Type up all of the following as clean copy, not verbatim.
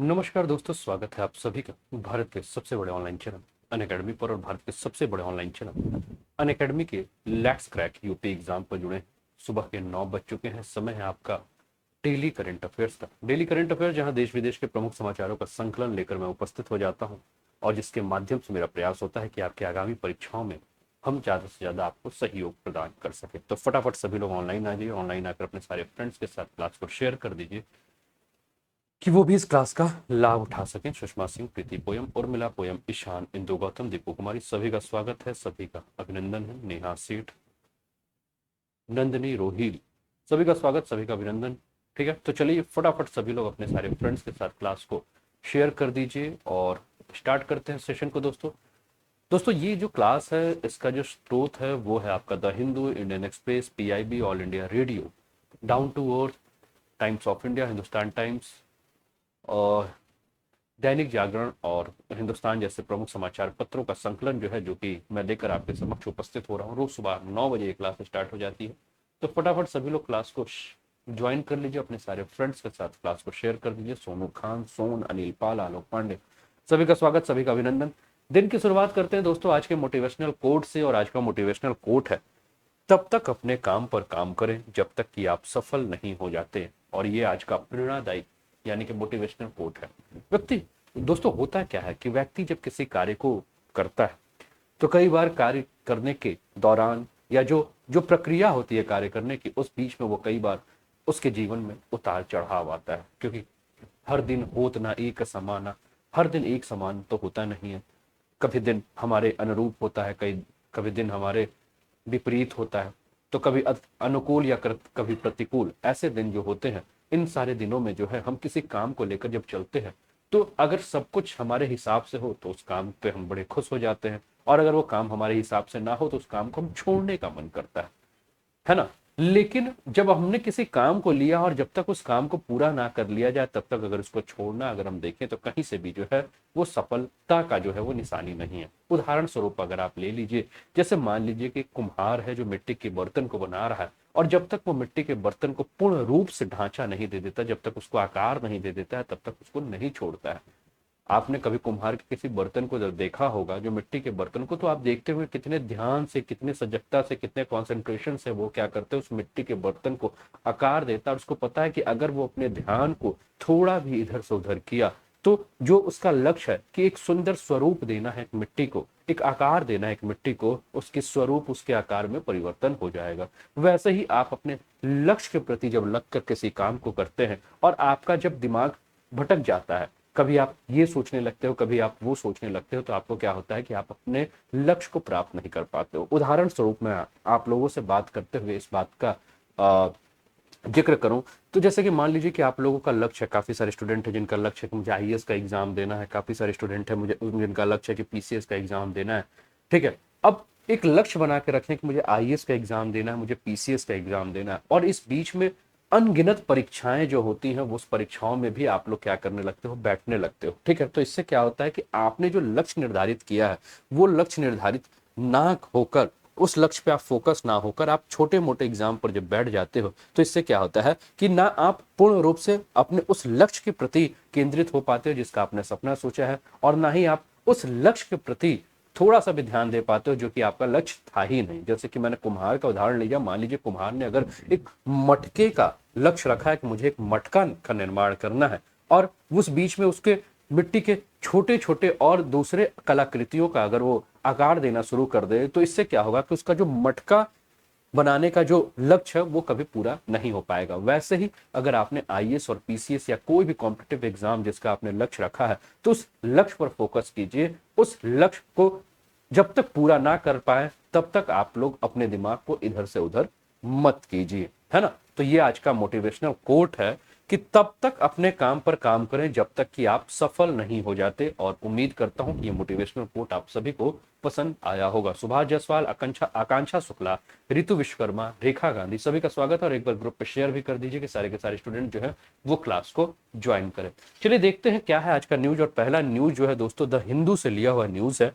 नमस्कार दोस्तों, स्वागत है आप सभी का भारत के सबसे बड़े ऑनलाइन चैनल अनअकैडमी पर और भारत के सबसे बड़े ऑनलाइन चैनल अनअकैडमी के लेट्स क्रैक यूपी एग्जाम पर जुड़े। सुबह के 9 बज चुके हैं। समय है आपका डेली करंट अफेयर्स का। डेली करंट अफेयर जहां देश विदेश के प्रमुख समाचारों का संकलन लेकर मैं उपस्थित हो जाता हूं और जिसके माध्यम से मेरा प्रयास होता है कि आपकी आगामी परीक्षाओं में हम ज़्यादा से ज़्यादा आपको सहयोग प्रदान कर सके। तो फटाफट सभी लोग ऑनलाइन आ जाइए। ऑनलाइन आकर अपने सारे फ्रेंड्स के साथ क्लास को शेयर कर दीजिए कि वो भी इस क्लास का लाभ उठा सकें। सुषमा सिंह, प्रीति पोयम, उर्मिला पोयम, ईशान, इंदु गौतम, दीपू कुमारी, सभी का स्वागत है, सभी का अभिनंदन है। नेहा सेठ, नंदनी, रोहिल, सभी का स्वागत, सभी का अभिनंदन। ठीक है, तो चलिए फटाफट सभी लोग अपने सारे फ्रेंड्स के साथ क्लास को शेयर कर दीजिए और स्टार्ट करते हैं सेशन को। दोस्तों ये जो क्लास है इसका जो स्रोत है वो है आपका the Hindu, Indian Express, PIB, All India Radio, down to earth, Times of India, Hindustan Times और दैनिक जागरण और हिंदुस्तान जैसे प्रमुख समाचार पत्रों का संकलन जो है, जो कि मैं लेकर आपके समक्ष उपस्थित हो रहा हूँ। रोज सुबह 9 बजे ये क्लास स्टार्ट हो जाती है। तो फटाफट सभी लोग क्लास को ज्वाइन कर लीजिए, अपने सारे फ्रेंड्स के साथ क्लास को शेयर कर दीजिए। सोनू खान, सोन, अनिल पाल, आलोक पांडे, सभी का स्वागत, सभी का अभिनंदन। दिन की शुरुआत करते हैं दोस्तों आज के मोटिवेशनल कोट से। और आज का मोटिवेशनल कोट है, तब तक अपने काम पर काम करें जब तक कि आप सफल नहीं हो जाते। और ये आज का प्रेरणादायी यानी कि मोटिवेशनल कोट है। व्यक्ति दोस्तों होता क्या है कि व्यक्ति जब किसी कार्य को करता है तो कई बार कार्य करने के दौरान या जो जो प्रक्रिया होती है कार्य करने की, उस बीच में वो कई बार उसके जीवन में उतार चढ़ाव आता है। क्योंकि हर दिन होत ना एक समान, हर दिन एक समान तो होता नहीं है। कभी दिन हमारे अनुरूप होता है, कभी दिन हमारे विपरीत होता है। तो कभी अनुकूल या कभी प्रतिकूल ऐसे दिन जो होते हैं, इन सारे दिनों में जो है हम किसी काम को लेकर जब चलते हैं तो अगर सब कुछ हमारे हिसाब से हो तो उस काम पे हम बड़े खुश हो जाते हैं, और अगर वो काम हमारे हिसाब से ना हो तो उस काम को हम छोड़ने का मन करता है ना। लेकिन जब हमने किसी काम को लिया और जब तक उस काम को पूरा ना कर लिया जाए तब तक अगर उसको छोड़ना अगर हम देखें तो कहीं से भी जो है वो सफलता का जो है वो निशानी नहीं है। उदाहरण स्वरूप अगर आप ले लीजिए, जैसे मान लीजिए कि कुम्हार है जो मिट्टी के बर्तन को बना रहा है, और जब तक वो मिट्टी के बर्तन को पूर्ण रूप से ढांचा नहीं दे देता, जब तक उसको आकार नहीं दे देता है, तब तक उसको नहीं छोड़ता है। आपने कभी कुम्हार के किसी बर्तन को जब देखा होगा, जो मिट्टी के बर्तन को, तो आप देखते हुए कितने ध्यान से, कितने सजगता से, कितने कॉन्सेंट्रेशन से वो क्या करते हैं, उस मिट्टी के बर्तन को आकार देता है। और उसको पता है कि अगर वो अपने ध्यान को थोड़ा भी इधर से उधर किया तो जो उसका लक्ष्य है कि एक सुंदर स्वरूप देना है एक मिट्टी को, एक आकार देना है एक मिट्टी को, उसके स्वरूप, उसके आकार में परिवर्तन हो जाएगा। वैसे ही आप अपने लक्ष्य के प्रति जब लग कर किसी काम को करते हैं और आपका जब दिमाग भटक जाता है, कभी आप ये सोचने लगते हो, कभी आप वो सोचने लगते हो, तो आपको क्या होता है कि आप अपने लक्ष्य को प्राप्त नहीं कर पाते हो। उदाहरण स्वरूप मैं आप लोगों से बात करते हुए इस बात का जिक्र करूं तो जैसे कि मान लीजिए कि आप लोगों का लक्ष्य है, काफी सारे स्टूडेंट है जिनका लक्ष्य है कि मुझे आईएएस का एग्जाम देना है, काफी सारे स्टूडेंट है मुझे जिनका लक्ष्य है कि पीसीएस का एग्जाम देना है। ठीक है, अब एक लक्ष्य बना के रखें कि मुझे आईएएस का एग्जाम देना है, मुझे पीसीएस का एग्जाम देना है, और इस बीच में अनगिनत परीक्षाएं जो होती हैं वो उस परीक्षाओं में भी आप लोग क्या करने लगते हो, बैठने लगते हो। ठीक है, तो इससे क्या होता है कि आपने जो लक्ष्य निर्धारित किया है वो लक्ष्य निर्धारित ना होकर, उस लक्ष्य पे आप फोकस ना होकर आप छोटे मोटे एग्जाम पर जब बैठ जाते हो तो इससे क्या होता है कि ना आप पूर्ण रूप से अपने उस लक्ष्य के प्रति केंद्रित हो पाते हो जिसका आपने सपना सोचा है, और ना ही आप उस लक्ष्य के प्रति थोड़ा सा भी ध्यान दे पाते हो जो कि आपका लक्ष्य था ही नहीं। जैसे कि मैंने कुम्हार का उदाहरण लिया, मान लीजिए कुम्हार ने अगर एक मटके का लक्ष्य रखा है कि मुझे एक मटका का निर्माण करना है, और उस बीच में उसके मिट्टी के छोटे छोटे और दूसरे कलाकृतियों का अगर वो आकार देना शुरू कर दे, तो इससे क्या होगा कि उसका जो मटका बनाने का जो लक्ष्य है वो कभी पूरा नहीं हो पाएगा। वैसे ही अगर आपने आईएएस और पीसीएस या कोई भी कॉम्पिटिटिव एग्जाम जिसका आपने लक्ष्य रखा है, तो उस लक्ष्य पर फोकस कीजिए। उस लक्ष्य को जब तक पूरा ना कर पाए तब तक आप लोग अपने दिमाग को इधर से उधर मत कीजिए, है ना। तो ये आज का मोटिवेशनल कोट है कि तब तक अपने काम पर काम करें जब तक कि आप सफल नहीं हो जाते। और उम्मीद करता हूं कि ये मोटिवेशनल कोट आप सभी को पसंद आया होगा। सुभाष जायसवाल, आकांक्षा शुक्ला, रितु विश्वकर्मा, रेखा गांधी, सभी का स्वागत है। और एक बार ग्रुप पे शेयर भी कर दीजिए कि सारे के सारे स्टूडेंट जो है वो क्लास को ज्वाइन करें। चलिए देखते हैं क्या है आज का न्यूज। और पहला न्यूज जो है दोस्तों द हिंदू से लिया हुआ न्यूज है,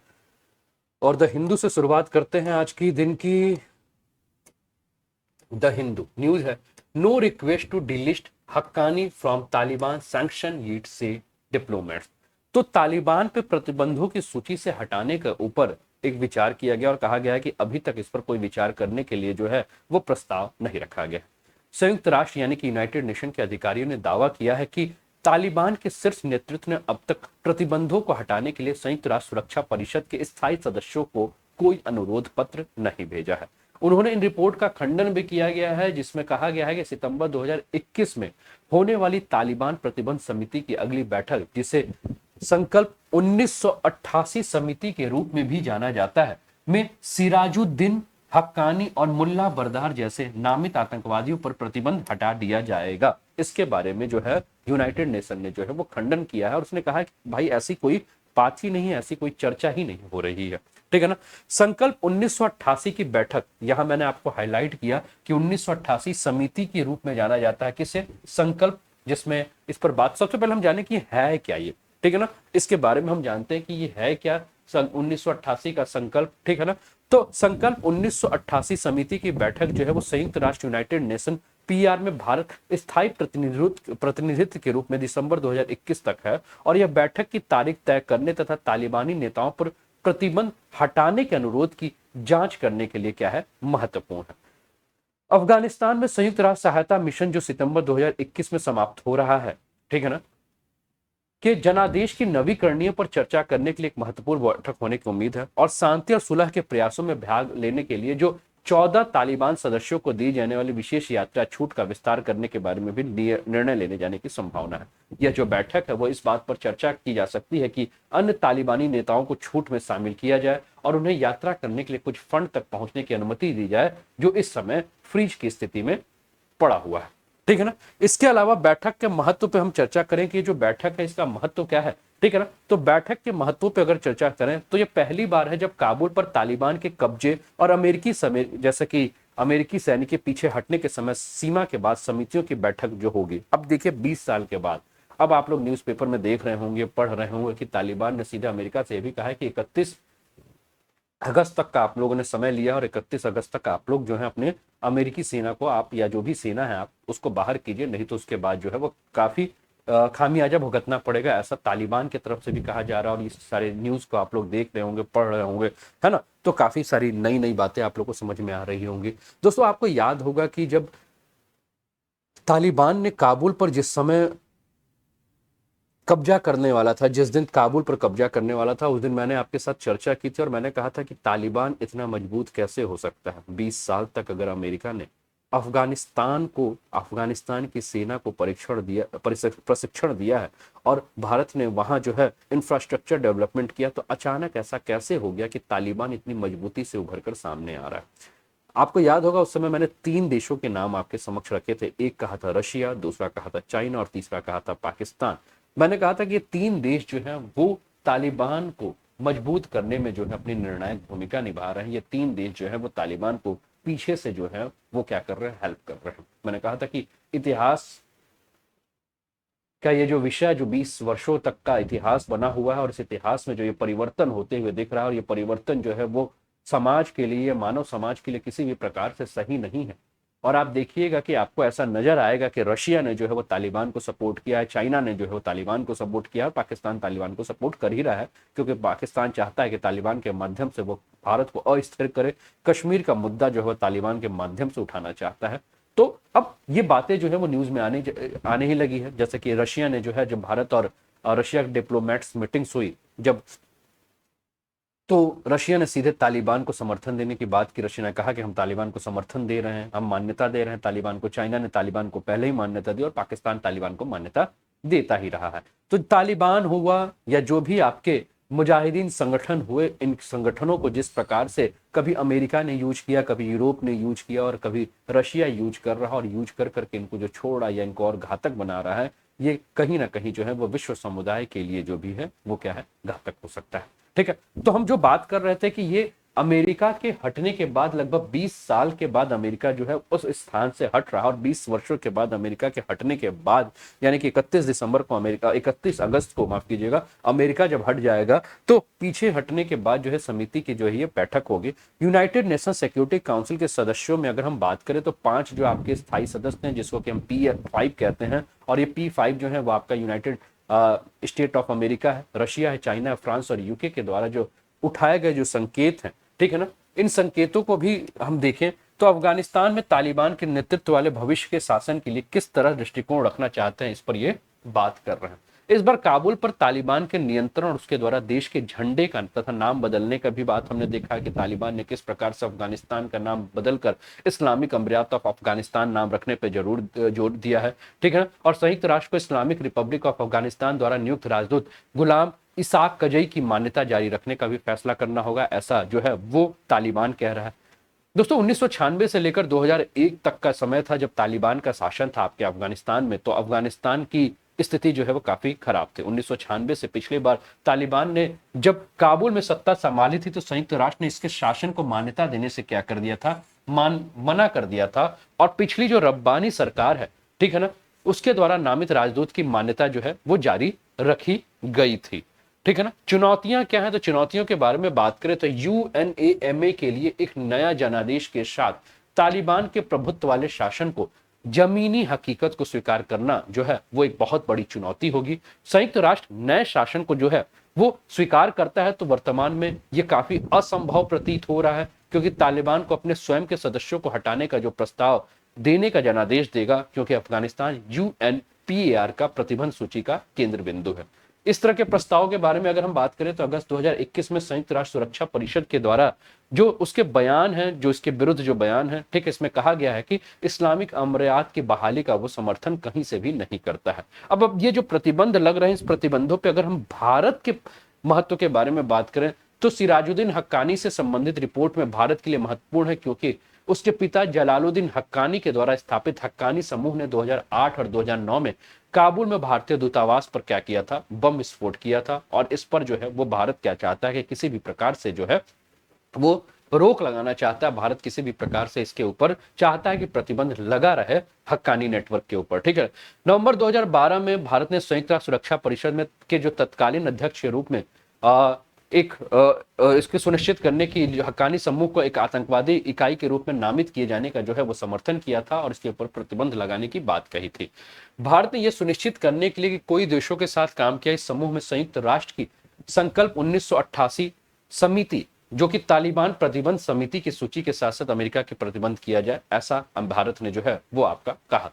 और द हिंदू से शुरुआत करते हैं आज की दिन की। द हिंदू न्यूज है, no request to delist Haqqani from Taliban sanction lead से डिप्लोमेट्स। तो तालिबान पे प्रतिबंधों की सूची से हटाने के ऊपर एक विचार किया गया और कहा गया है कि अभी तक इस पर कोई विचार करने के लिए जो है वो प्रस्ताव नहीं रखा गया। संयुक्त राष्ट्र यानी कि यूनाइटेड नेशन के अधिकारियों ने दावा किया है कि तालिबान के शीर्ष नेतृत्व ने अब तक प्रतिबंधों को हटाने के लिए संयुक्त राष्ट्र सुरक्षा परिषद के स्थायी सदस्यों को कोई अनुरोध पत्र नहीं भेजा है। उन्होंने इन रिपोर्ट का खंडन भी किया गया है जिसमें कहा गया है कि सितंबर 2021 में होने वाली तालिबान प्रतिबंध समिति की अगली बैठक, जिसे संकल्प 1988 समिति के रूप में भी जाना जाता है, में सिराजुद्दीन हक्कानी और मुल्ला बरदार जैसे नामित आतंकवादियों पर प्रतिबंध हटा दिया जाएगा। इसके बारे में जो है यूनाइटेड नेशन ने जो है वो खंडन किया है और उसने कहा है कि भाई ऐसी कोई बात ही नहीं है, ऐसी कोई चर्चा ही नहीं हो रही है। ठीक है ना। संकल्प 1988 की बैठक, यहां मैंने आपको हाईलाइट किया कि 1988 समिति के रूप में जाना जाता है। किसे? संकल्प, जिसमें इस पर बात सबसे पहले हम जाने की है क्या ये। ठीक है ना। इसके बारे में हम जानते हैं कि ये है क्या 1988 का संकल्प। ठीक है ना। तो संकल्प 1988 समिति की बैठक जो है वो संयुक्त राष्ट्र यूनाइटेड नेशन पीआर में भारत स्थायी प्रतिनिधित्व के रूप में दिसंबर 2021 तक है और यह बैठक की तारीख तय करने तथा तालिबानी नेताओं पर प्रतिबंध हटाने के अनुरोध की जांच करने के लिए क्या है, महत्वपूर्ण है। अफगानिस्तान में संयुक्त राष्ट्र सहायता मिशन जो सितंबर 2021 में समाप्त हो रहा है, ठीक है ना, के जनादेश की नवीकरणीय पर चर्चा करने के लिए एक महत्वपूर्ण बैठक होने की उम्मीद है और शांति और सुलह के प्रयासों में भाग लेने के लिए जो 14 तालिबान सदस्यों को दी जाने वाली विशेष यात्रा छूट का विस्तार करने के बारे में भी निर्णय लेने जाने की संभावना है। यह जो बैठक है वो इस बात पर चर्चा की जा सकती है कि अन्य तालिबानी नेताओं को छूट में शामिल किया जाए और उन्हें यात्रा करने के लिए कुछ फंड तक पहुंचने की अनुमति दी जाए जो इस समय फ्रीज की स्थिति में पड़ा हुआ है। ठीक है ना। इसके अलावा बैठक के महत्व पे हम चर्चा करें कि जो बैठक है इसका महत्व क्या है। ठीक है ना। तो बैठक के महत्व पे अगर चर्चा करें तो ये पहली बार है जब काबुल पर तालिबान के कब्जे और अमेरिकी समय, जैसे कि अमेरिकी सैनिक के पीछे हटने के समय सीमा के बाद समितियों की बैठक जो होगी। अब देखिए 20 साल के बाद, अब आप लोग न्यूज़पेपर में देख रहे होंगे, पढ़ रहे होंगे कि तालिबान ने सीधे अमेरिका से भी कहा है कि 31 अगस्त तक का आप लोगों ने समय लिया और 31 अगस्त तक आप लोग जो है अपने अमेरिकी सेना को, आप या जो भी सेना है आप उसको बाहर कीजिए, नहीं तो उसके बाद जो है वो काफी खामियाजा भुगतना पड़ेगा, ऐसा तालिबान की तरफ से भी कहा जा रहा है। और ये सारे न्यूज को आप लोग देख रहे होंगे, पढ़ रहे होंगे, है ना। तो काफी सारी नई नई बातें आप लोग को समझ में आ रही होंगी। दोस्तों आपको याद होगा कि जब तालिबान ने काबुल पर जिस समय कब्जा करने वाला था, जिस दिन काबुल पर कब्जा करने वाला था, उस दिन मैंने आपके साथ चर्चा की थी और मैंने कहा था कि तालिबान इतना मजबूत कैसे हो सकता है। 20 साल तक अगर अमेरिका ने अफगानिस्तान की सेना को प्रशिक्षण दिया है और भारत ने वहां जो है इंफ्रास्ट्रक्चर डेवलपमेंट किया, तो अचानक ऐसा कैसे हो गया कि तालिबान इतनी मजबूती से उभर कर सामने आ रहा है। आपको याद होगा उस समय मैंने 3 देशों के नाम आपके समक्ष रखे थे। एक कहा था रशिया, दूसरा कहा था चाइना और तीसरा कहा था पाकिस्तान। मैंने कहा था कि ये 3 देश जो हैं वो तालिबान को मजबूत करने में जो है अपनी निर्णायक भूमिका निभा रहे हैं। ये 3 देश जो है वो तालिबान को पीछे से जो है वो क्या कर रहे हैं, हेल्प कर रहे हैं। मैंने कहा था कि इतिहास का ये जो विषय, जो 20 वर्षों तक का इतिहास बना हुआ है और इस इतिहास में जो ये परिवर्तन होते हुए दिख रहा है और ये परिवर्तन जो है वो समाज के लिए, मानव समाज के लिए किसी भी प्रकार से सही नहीं है। और आप देखिएगा कि आपको ऐसा नजर आएगा कि रशिया ने जो है वो तालिबान को सपोर्ट किया है, चाइना ने जो है वो तालिबान को सपोर्ट किया है, पाकिस्तान तालिबान को सपोर्ट कर ही रहा है क्योंकि पाकिस्तान चाहता है कि तालिबान के माध्यम से वो भारत को अस्थिर करे। कश्मीर का मुद्दा जो है वो तालिबान के माध्यम से उठाना चाहता है। तो अब ये बातें जो है वो न्यूज में आने ही लगी है। जैसे कि रशिया ने जो है, जब भारत और रशिया के डिप्लोमेट्स मीटिंग्स हुई जब, तो रशिया ने सीधे तालिबान को समर्थन देने की बात की। रशिया ने कहा कि हम तालिबान को समर्थन दे रहे हैं, हम मान्यता दे रहे हैं तालिबान को। चाइना ने तालिबान को पहले ही मान्यता दी और पाकिस्तान तालिबान को मान्यता देता ही रहा है। तो तालिबान हुआ या जो भी आपके मुजाहिदीन संगठन हुए, इन संगठनों को जिस प्रकार से कभी अमेरिका ने यूज किया, कभी यूरोप ने यूज किया और कभी रशिया यूज कर रहा, और यूज कर करके इनको जो छोड़ा या इनको और घातक बना रहा है, ये कहीं ना कहीं जो है वो विश्व समुदाय के लिए जो भी है वो क्या है, घातक हो सकता है। ठीक है। तो हम जो बात कर रहे थे कि ये अमेरिका के हटने के बाद लगभग 20 साल के बाद अमेरिका जो है उस स्थान से हट रहा, और 20 वर्षों के बाद अमेरिका के हटने के बाद, यानी कि 31 अगस्त को माफ कीजिएगा, अमेरिका जब हट जाएगा तो पीछे हटने के बाद जो है समिति की जो है ये बैठक होगी। यूनाइटेड नेशन सिक्योरिटी काउंसिल के सदस्यों में अगर हम बात करें तो 5 जो आपके स्थायी सदस्य हैं जिसको कि हम P5 कहते हैं, और ये P5 जो है वो आपका यूनाइटेड स्टेट ऑफ अमेरिका है, रशिया है, चाइना है, फ्रांस और यूके के द्वारा जो उठाए गए जो संकेत हैं, ठीक है ना, इन संकेतों को भी हम देखें तो अफगानिस्तान में तालिबान के नेतृत्व वाले भविष्य के शासन के लिए किस तरह दृष्टिकोण रखना चाहते हैं, इस पर ये बात कर रहे हैं। इस बार काबुल पर तालिबान के नियंत्रण और उसके द्वारा देश के झंडे का तथा नाम बदलने का भी बात हमने देखा कि तालिबान ने किस प्रकार से अफगानिस्तान का नाम बदलकर इस्लामिक अमीरात ऑफ अफगानिस्तान नाम रखने पर जरूर जोर दिया है, ठीक है ना। और संयुक्त राष्ट्र को इस्लामिक रिपब्लिक ऑफ अफगानिस्तान द्वारा नियुक्त राजदूत गुलाम इसाक कजई की मान्यता जारी रखने का भी फैसला करना होगा, ऐसा जो है वो तालिबान कह रहा है। दोस्तों 1996 से लेकर 2001 तक का समय था जब तालिबान का शासन था आपके अफगानिस्तान में, तो अफगानिस्तान की स्थिति जो है वो काफी खराब थी। 1996 से पिछली बार तालिबान ने जब काबुल में सत्ता संभाली थी तो संयुक्त राष्ट्र ने इसके शासन को मान्यता देने से क्या कर दिया था, मना कर दिया था। और पिछली जो रब्बानी सरकार है, ठीक है ना, उसके द्वारा नामित राजदूत की मान्यता जो है वो जारी रखी गई थी, ठीक है ना। चुनौतियां क्या है, तो चुनौतियों के बारे में बात करें तो यूएनएमए के लिए एक नया जनादेश के साथ तालिबान के प्रभुत्व वाले शासन को जमीनी हकीकत को स्वीकार करना जो है वो एक बहुत बड़ी चुनौती होगी। संयुक्त राष्ट्र नए शासन को जो है वो स्वीकार करता है तो वर्तमान में ये काफी असंभव प्रतीत हो रहा है, क्योंकि तालिबान को अपने स्वयं के सदस्यों को हटाने का जो प्रस्ताव देने का जनादेश देगा, क्योंकि अफगानिस्तान यूएनपीएआर का प्रतिबंध सूची का केंद्र बिंदु है। इस तरह के प्रस्ताव के बारे में अगर हम बात करें तो अगस्त 2021 में संयुक्त राष्ट्र सुरक्षा परिषद के द्वारा जो उसके बयान है, जो इसके विरुद्ध जो बयान है, ठीक है, इसमें कहा गया है कि इस्लामिक अमीरात की बहाली का वो समर्थन कहीं से भी नहीं करता है। अब ये जो प्रतिबंध लग रहे हैं, इस प्रतिबंधों पे अगर हम भारत के महत्व के बारे में बात करें तो सिराजुद्दीन हक्कानी से संबंधित रिपोर्ट में भारत के लिए महत्वपूर्ण है, क्योंकि उसके पिता जलालुद्दीन हक्कानी के द्वारा स्थापित हक्कानी समूह ने 2008 और 2009 में काबुल में भारतीय दूतावास पर क्या किया था, बम विस्फोट किया था। और इस पर जो है वो भारत क्या चाहता है कि किसी भी प्रकार से जो है वो रोक लगाना चाहता है। भारत किसी भी प्रकार से इसके ऊपर चाहता है कि प्रतिबंध लगा रहे हक्कानी नेटवर्क के ऊपर, ठीक है। नवंबर 2012 में भारत ने संयुक्त राष्ट्र सुरक्षा परिषद में के जो तत्कालीन अध्यक्ष के रूप में इसको सुनिश्चित करने की हक्कानी समूह को एक आतंकवादी इकाई के रूप में नामित किए जाने का जो है वो समर्थन किया था और इसके ऊपर प्रतिबंध लगाने की बात कही थी। भारत ने यह सुनिश्चित करने के लिए कि कोई देशों के साथ काम किया, इस समूह में संयुक्त राष्ट्र की संकल्प 1988 समिति, जो कि तालिबान प्रतिबंध समिति की सूची के साथ साथ अमेरिका के प्रतिबंध किया जाए, ऐसा भारत ने जो है वो आपका कहा।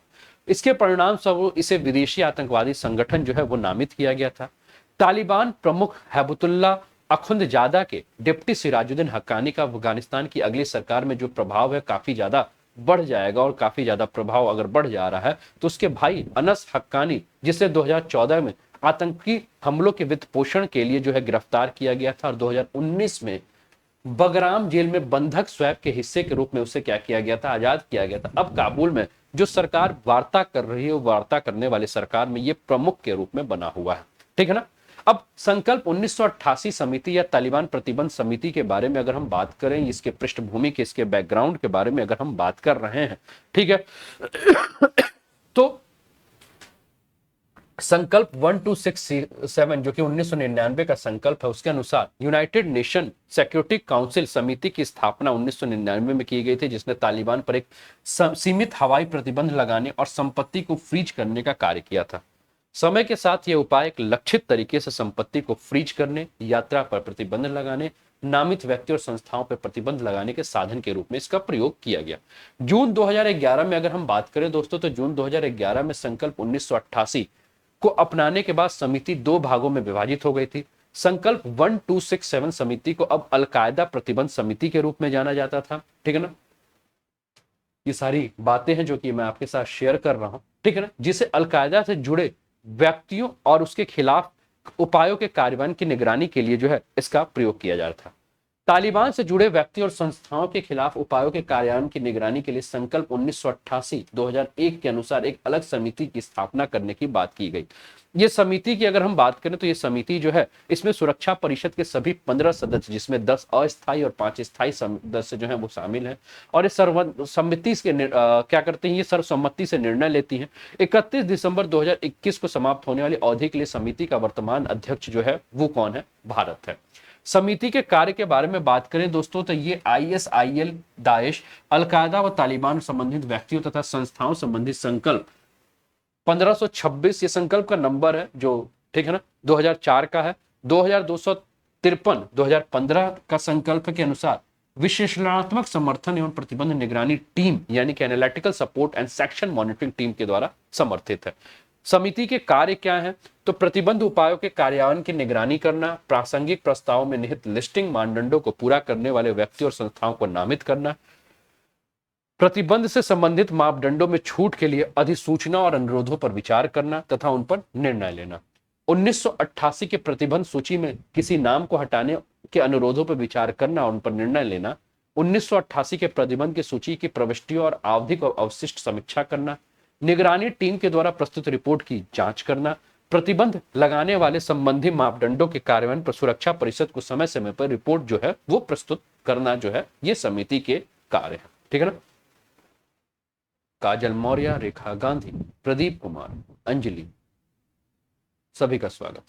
इसके परिणाम स्वरूप इसे विदेशी आतंकवादी संगठन जो है वो नामित किया गया था। तालिबान प्रमुख हैबतुल्ला अखुंदजादा के डिप्टी सिराजुद्दीन हक्कानी का अफगानिस्तान की अगली सरकार में जो प्रभाव है काफी ज्यादा बढ़ जाएगा, और काफी ज्यादा प्रभाव अगर बढ़ जा रहा है तो उसके भाई अनस हक्कानी, जिसे 2014 में आतंकी हमलों के वित्त पोषण के लिए जो है गिरफ्तार किया गया था और 2019 में बगराम जेल में बंधक स्वैप के हिस्से के रूप में उसे क्या किया गया था, आजाद किया गया था। अब काबुल में जो सरकार वार्ता कर रही है, वो वार्ता करने वाली सरकार में ये प्रमुख के रूप में बना हुआ है, ठीक है ना। अब संकल्प 1988 समिति या तालिबान प्रतिबंध समिति के बारे में अगर हम बात करें, इसके पृष्ठभूमि के, इसके बैकग्राउंड के बारे में अगर हम बात कर रहे हैं, ठीक है, तो संकल्प 1267 जो कि 1999 का संकल्प है, उसके अनुसार यूनाइटेड नेशन सिक्योरिटी काउंसिल समिति की स्थापना 1999 में की गई थी, जिसने तालिबान पर एक सीमित हवाई प्रतिबंध लगाने और संपत्ति को फ्रीज करने का कार्य किया था। समय के साथ यह उपाय एक लक्षित तरीके से संपत्ति को फ्रीज करने, यात्रा पर प्रतिबंध लगाने, नामित व्यक्ति और संस्थाओं पर प्रतिबंध लगाने के साधन के रूप में इसका प्रयोग किया गया। जून 2011 में अगर हम बात करें दोस्तों, तो जून 2011 में संकल्प 1988 को अपनाने के बाद समिति दो भागों में विभाजित हो गई थी। संकल्प 1267 समिति को अब अलकायदा प्रतिबंध समिति के रूप में जाना जाता था, ठीक है ना। ये सारी बातें हैं जो कि मैं आपके साथ शेयर कर रहा हूं, ठीक है ना, जिसे अलकायदा से जुड़े व्यक्तियों और उसके खिलाफ उपायों के कार्यान्वयन की निगरानी के लिए जो है इसका प्रयोग किया जा रहा था। तालिबान से जुड़े व्यक्ति और संस्थाओं के खिलाफ उपायों के कार्यान्वयन की निगरानी के लिए संकल्प 1988-2001 के अनुसार एक अलग समिति की स्थापना करने की बात की गई। ये समिति की अगर हम बात करें तो ये समिति जो है, इसमें सुरक्षा परिषद के सभी 15 सदस्य, जिसमें 10 अस्थायी और 5 स्थायी सदस्य जो है वो शामिल हैं, और इस सर्वसम्मति के क्या करते हैं, ये सर्वसम्मति से निर्णय लेती हैं। 31 दिसंबर 2021 को समाप्त होने वाली अवधि के लिए समिति का वर्तमान अध्यक्ष जो है वो कौन है, भारत है। समिति के कार्य के बारे में बात करें दोस्तों, तो ये ISIL, दाइश, अलकायदा व तालिबान संबंधित व्यक्तियों तथा संस्थाओं संबंधित संकल्प 1526, ये संकल्प का नंबर है जो ठीक है ना, 2004 का है। 2253 2015 का संकल्प के अनुसार विश्लेषणात्मक समर्थन एवं प्रतिबंध निगरानी टीम यानी कि analytical support and section monitoring team के द्वारा समर्थित है। समिति के कार्य क्या है? तो प्रतिबंध उपायों के कार्यान्वयन की निगरानी करना, प्रासंगिक प्रस्तावों में निहित लिस्टिंग मानदंडों को पूरा करने वाले व्यक्ति और संस्थाओं को नामित करना, प्रतिबंध से संबंधित मापदंडों में छूट के लिए अधिसूचना और अनुरोधों पर विचार करना तथा उन पर निर्णय लेना। 1988 के प्रतिबंध सूची में किसी नाम को हटाने के अनुरोधों पर विचार करना और उन पर निर्णय लेना। 1988 के प्रतिबंध की सूची की प्रविष्टियों और आवधिक और अवशिष्ट समीक्षा करना, निगरानी टीम के द्वारा प्रस्तुत रिपोर्ट की जांच करना, प्रतिबंध लगाने वाले संबंधी मापदंडों के कार्यान्वयन पर सुरक्षा परिषद को समय समय पर रिपोर्ट जो है वो प्रस्तुत करना जो है ये समिति के कार्य है। ठीक है ना। काजल मौर्य, रेखा गांधी, प्रदीप कुमार, अंजलि, सभी का स्वागत।